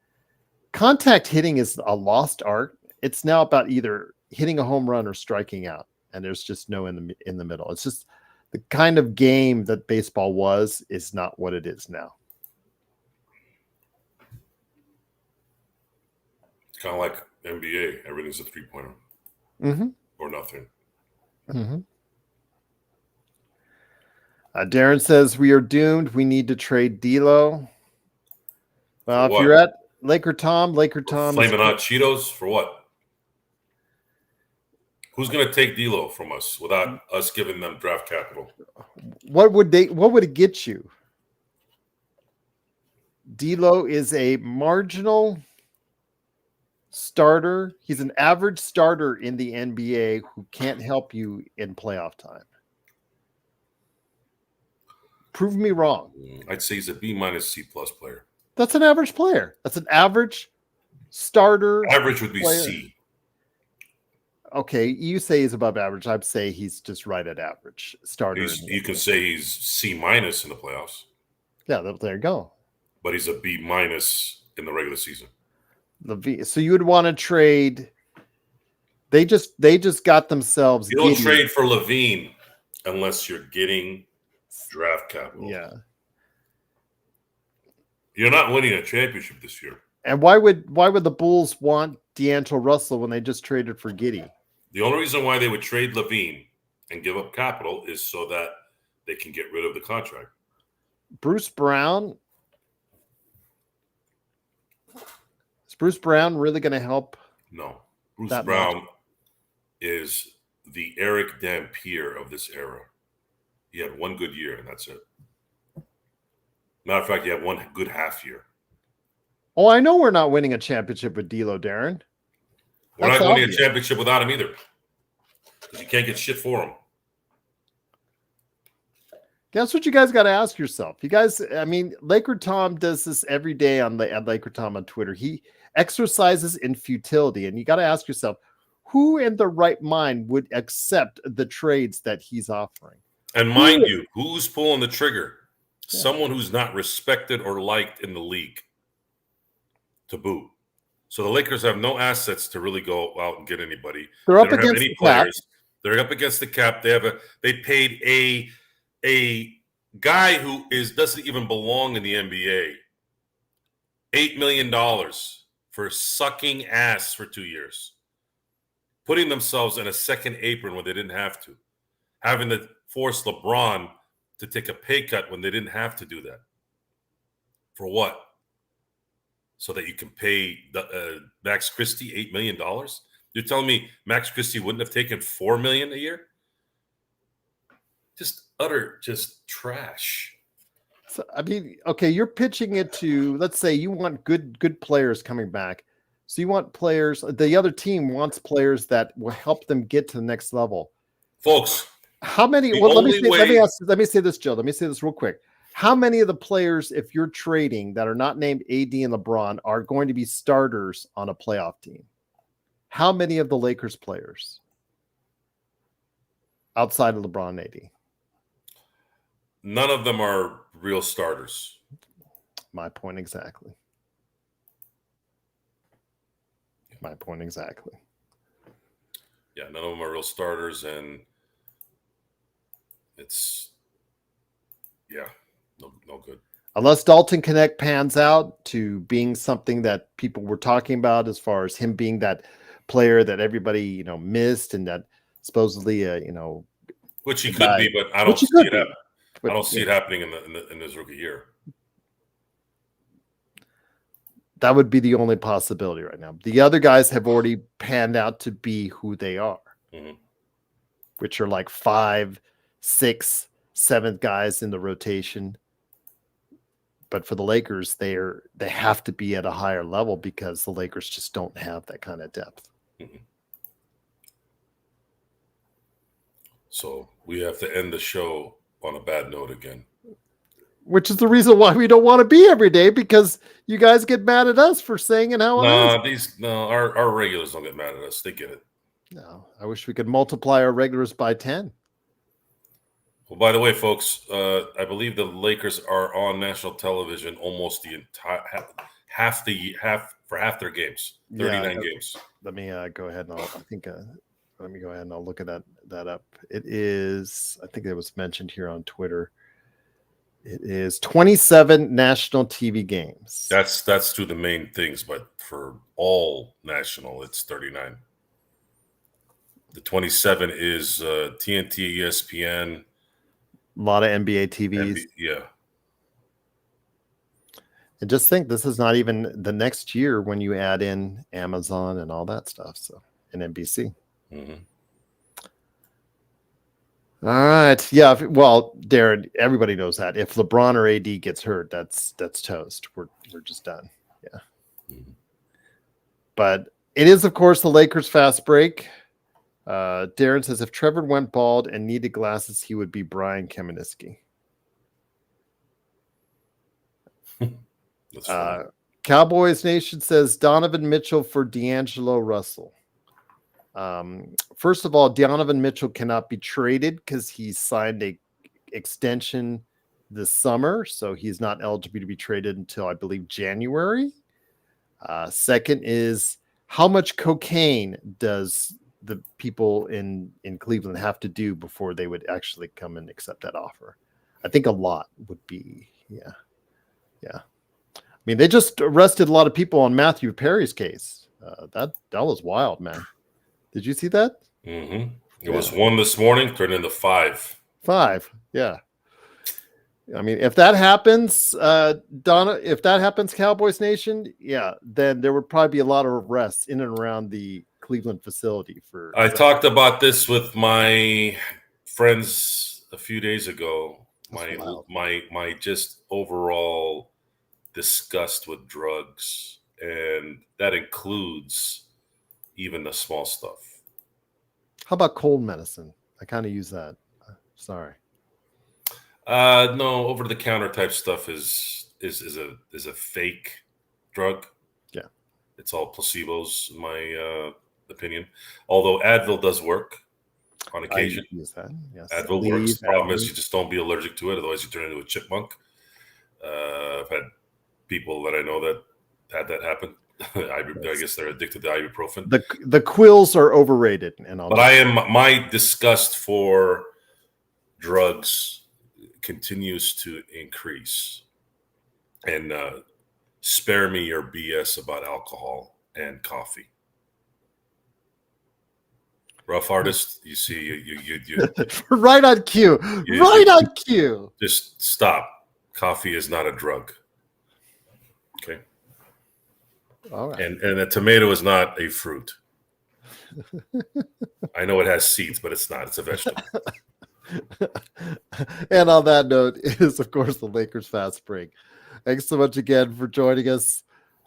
contact hitting is a lost art. It's now about either hitting a home run or striking out, and there's just no in the middle. It's just the kind of game that baseball was is not what it is now. Kind of like NBA. Everything's a 3-pointer. Or nothing. Darren says we are doomed. We need to trade D'Lo. Well, if you're at Laker Tom flaming hot Cheetos for what? Who's going to take D'Lo from us without us giving them draft capital? What would it get you? D'Lo is a marginal starter. He's an average starter in the NBA who can't help you in playoff time. Prove me wrong. I'd say he's a B- C+ player. That's an average player. That's an average starter. Average would be player. C. Okay, you say he's above average. I'd say he's just right at average starter. You can say he's C- in the playoffs. Yeah, there you go. But he's a B- in the regular season. So you would want to trade. They just got themselves. You don't trade for Levine unless you're getting draft capital. Yeah. You're not winning a championship this year. And why would the Bulls want D'Angelo Russell when they just traded for Giddey? The only reason why they would trade Levine and give up capital is so that they can get rid of the contract. Bruce Brown. Is Bruce Brown really going to help? No. Bruce Brown is the Eric Dampier of this era. He had one good year, and that's it. Matter of fact, he had one good half year. Oh, I know we're not winning a championship with D'Lo, Darren. We're not winning a championship without him either. Because you can't get shit for him. That's what you guys got to ask yourself. You guys, I mean, Laker Tom does this every day on Laker Tom on Twitter. He exercises in futility, and you got to ask yourself, who in the right mind would accept the trades that he's offering? And mind you, who's pulling the trigger? Yeah. Someone who's not respected or liked in the league to boot. So the Lakers have no assets to really go out and get anybody. They're up against the cap. They're up against the cap. They paid a guy who doesn't even belong in the NBA $8 million for sucking ass for 2 years, putting themselves in a second apron when they didn't have to, having to force LeBron to take a pay cut when they didn't have to do that. For what? So that you can pay Max Christie $8 million? You're telling me Max Christie wouldn't have taken $4 million a year? Just just trash. So, I mean, okay, you're pitching it to, let's say you want good players coming back. So you want players, the other team wants players that will help them get to the next level. Folks, how many? Well, let me say this, Joe. Let me say this real quick. How many of the players, if you're trading, that are not named AD and LeBron, are going to be starters on a playoff team? How many of the Lakers players outside of LeBron and AD? None of them are real starters. My point exactly. My point exactly. Yeah, none of them are real starters, and it's no good. Unless Dalton Connect pans out to being something that people were talking about, as far as him being that player that everybody missed, and that supposedly which he could be, but I don't see it happen. I don't see it happening in his rookie year. That would be the only possibility right now. The other guys have already panned out to be who they are, which are like 5, 6, 7th guys in the rotation. But for the Lakers, they have to be at a higher level because the Lakers just don't have that kind of depth. So we have to end the show on a bad note again. Which is the reason why we don't want to be every day, because you guys get mad at us for saying it how it is. Our regulars don't get mad at us. They get it. No, I wish we could multiply our regulars by 10. Well, by the way, folks, I believe the Lakers are on national television almost the entire half their games, 39 games. Let me go ahead and let me go ahead and I'll look at that up. It is, I think it was mentioned here on Twitter. It is 27 national TV games. That's through the main things, but for all national, it's 39. The 27 is TNT, ESPN. A lot of NBA TVs. Yeah. And just think, this is not even the next year when you add in Amazon and all that stuff. So, and NBC. All right. Yeah. Well, Darren, everybody knows that if LeBron or AD gets hurt, that's toast. We're just done. Yeah. But it is, of course, the Lakers fast break. Darren says if Trevor went bald and needed glasses, he would be Brian Kamenetsky. Cowboys Nation says Donovan Mitchell for D'Angelo Russell. First of all, Donovan Mitchell cannot be traded because he signed a extension this summer, so he's not eligible to be traded until, I believe, January. Second is, how much cocaine does the people in Cleveland have to do before they would actually come and accept that offer? I think a lot would be, yeah. I mean, they just arrested a lot of people on Matthew Perry's case. That was wild, man. Did you see that? It was 1 this morning, turned into 5. 5, yeah. I mean, if that happens, if that happens, Cowboys Nation, yeah, then there would probably be a lot of arrests in and around the Cleveland facility. I talked about this with my friends a few days ago. My just overall disgust with drugs, and that includes even the small stuff. How about cold medicine? I kind of use that. Sorry. No, over the counter type stuff is a fake drug. Yeah. It's all placebos, in my opinion. Although Advil does work on occasion. I use that. Yes. Advil works. The problem is you just don't be allergic to it, otherwise you turn into a chipmunk. I've had people that I know that had that happen. I guess they're addicted to ibuprofen. The quills are overrated, my disgust for drugs continues to increase. And spare me your BS about alcohol and coffee. Rough artist, you see, you right on cue. On cue. Just stop. Coffee is not a drug. Okay. All right. And a tomato is not a fruit. I know it has seeds, but it's not. It's a vegetable. And on that note is, of course, the Lakers fast break. Thanks so much again for joining us.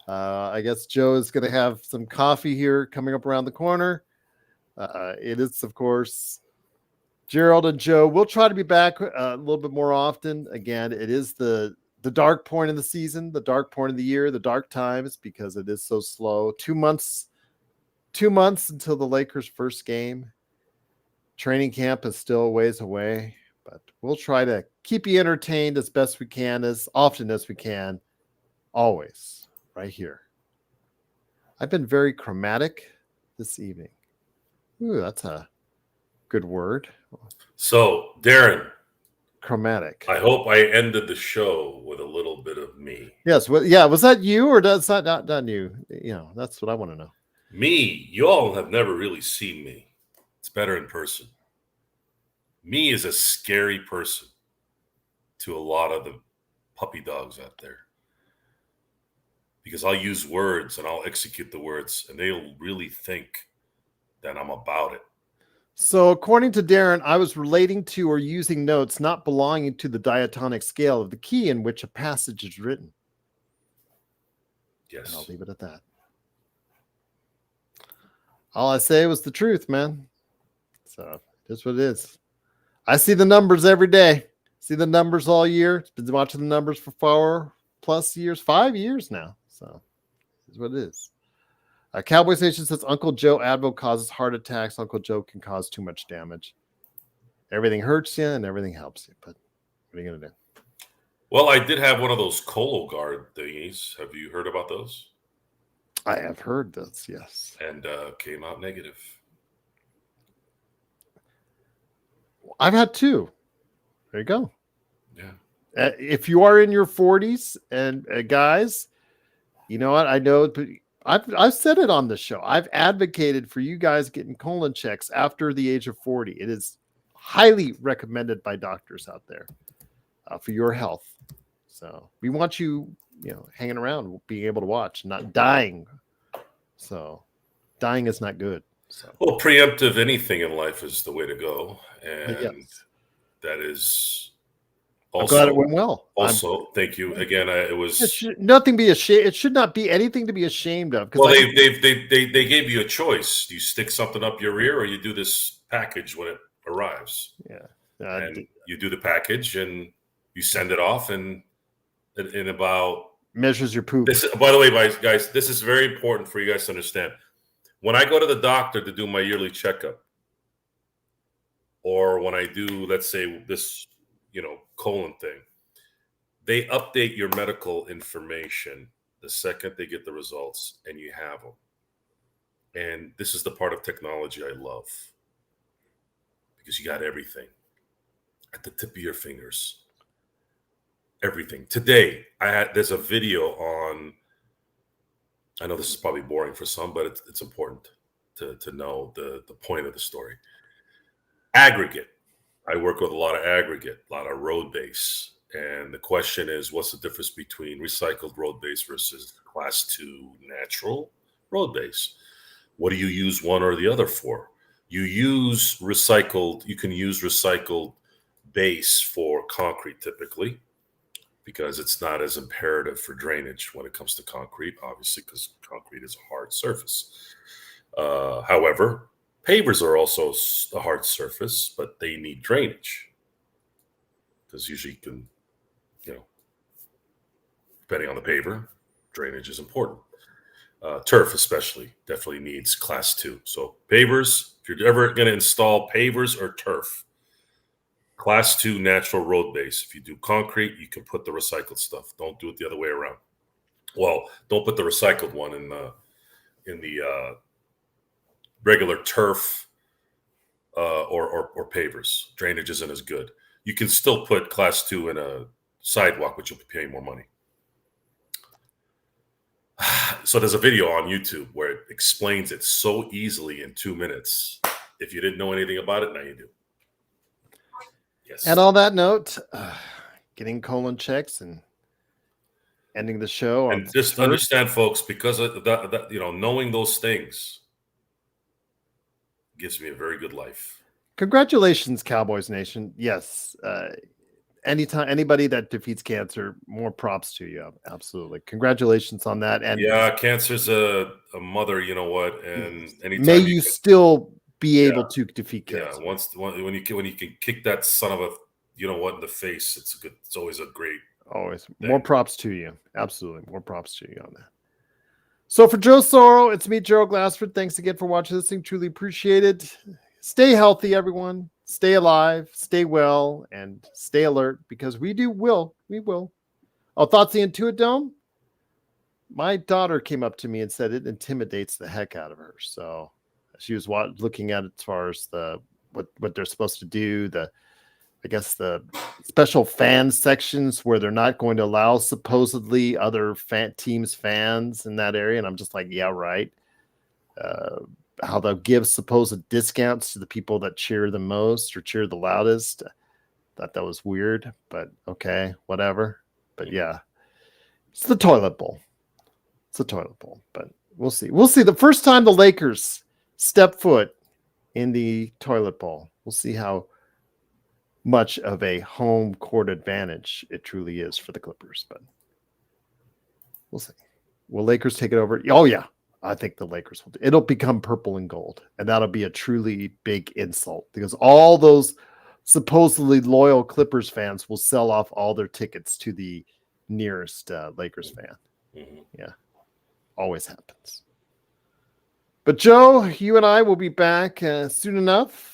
I guess Joe is going to have some coffee here coming up around the corner. It is, of course, Gerald and Joe. We'll try to be back a little bit more often. Again, it is the dark point in the season, the dark point of the year, the dark times, because it is so slow. 2 months until the Lakers' first game. Training camp is still a ways away, but we'll try to keep you entertained as best we can, as often as we can, always right here. I've been very chromatic this evening. Ooh, that's a good word. So, Darren, Chromatic. I hope I ended the show with a little bit of me. Yes. Well, yeah. Was that you, or does that not you? That's what I want to know. Me, y'all have never really seen me. It's better in person. Me is a scary person to a lot of the puppy dogs out there, because I'll use words and I'll execute the words and they'll really think that I'm about it. So, according to Darren, I was relating to or using notes not belonging to the diatonic scale of the key in which a passage is written. Yes. And I'll leave it at that. All I say was the truth, man. So, that's what it is. I see the numbers every day. See the numbers all year. Been watching the numbers for 4+ years, 5 years now. So, that's what it is. Cowboy Station says Uncle Joe Advo causes heart attacks. Uncle Joe can cause too much damage. Everything hurts you and everything helps you. But what are you going to do? Well, I did have one of those Cologuard thingies. Have you heard about those? I have heard this, yes. And came out negative. I've had 2. There you go. Yeah. If you are in your 40s and guys, you know what? I know, but I've said it on the show. I've advocated for you guys getting colon checks after the age of 40. It is highly recommended by doctors out there for your health. So we want you, hanging around, being able to watch, not dying. So dying is not good. So. Well, preemptive anything in life is the way to go, and yes. that is. Also, I'm glad it went well. Thank you again. It was. It should nothing be ashamed. It should not be anything to be ashamed of. Well, they gave you a choice. Do you stick something up your rear, or you do this package when it arrives? Yeah, and you do the package, and you send it off, and in about measures your poop. By the way, guys, this is very important for you guys to understand. When I go to the doctor to do my yearly checkup, or when I do, let's say, this, colon thing, they update your medical information the second they get the results and you have them. And this is the part of technology I love, because you got everything at the tip of your fingers. Everything. Today, there's a video on, I know this is probably boring for some, but it's important to know the point of the story. Aggregate. I work with a lot of aggregate, a lot of road base. And the question is, what's the difference between recycled road base versus class 2 natural road base? What do you use one or the other for? You can use recycled base for concrete typically, because it's not as imperative for drainage when it comes to concrete, obviously, because concrete is a hard surface. However, pavers are also a hard surface, but they need drainage, because usually you can, depending on the paver, drainage is important. Turf especially definitely needs class 2. So pavers, if you're ever going to install pavers or turf, class 2 natural road base. If you do concrete, you can put the recycled stuff. Don't do it the other way around. Well, don't put the recycled one in the regular turf or pavers. Drainage isn't as good. You can still put class 2 in a sidewalk, but you'll be paying more money. So there's a video on YouTube where it explains it so easily in 2 minutes. If you didn't know anything about it, now you do. Yes. And on that note, getting colon checks and ending the show. And just understand, folks, because of that, knowing those things gives me a very good life. Congratulations, Cowboys Nation. Yes. Anytime anybody that defeats cancer, more props to you. Absolutely. Congratulations on that. And yeah, cancer's a mother, you know what? And may anytime you still be yeah, able to defeat cancer. when you can kick that son of a you know what in the face, it's always a great Always thing. more props to you. Absolutely. More props to you on that. So for Joe Sorrow, it's me, Gerald Glassford. Thanks again for watching this thing. Truly appreciate it. Stay healthy, everyone. Stay alive, stay well, and stay alert because we will. Oh, thoughts the Intuit Dome? My daughter came up to me and said it intimidates the heck out of her. So she was looking at it as far as what they're supposed to do, I guess the special fan sections where they're not going to allow supposedly other teams fans in that area. And I'm just like, yeah, right. How they'll give supposed discounts to the people that cheer the most or cheer the loudest. Thought that was weird, but okay, whatever. But yeah, it's the toilet bowl. It's a toilet bowl, but we'll see. We'll see. The first time the Lakers step foot in the toilet bowl, we'll see how much of a home court advantage it truly is for the Clippers, but we'll see. Will Lakers take it over? Oh yeah, I think the Lakers will. It'll become purple and gold, and that'll be a truly big insult because all those supposedly loyal Clippers fans will sell off all their tickets to the nearest Lakers fan. Mm-hmm. Yeah, always happens. But Joe, you and I will be back soon enough.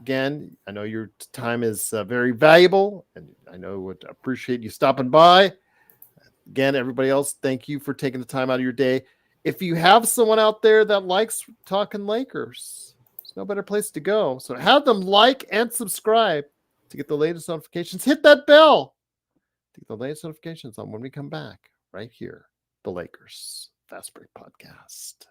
Again, I know your time is very valuable, and I know would appreciate you stopping by. Again, everybody else, thank you for taking the time out of your day. If you have someone out there that likes talking Lakers, there's no better place to go. So have them like and subscribe to get the latest notifications. Hit that bell to get the latest notifications on when we come back right here, the Lakers Fast Break Podcast.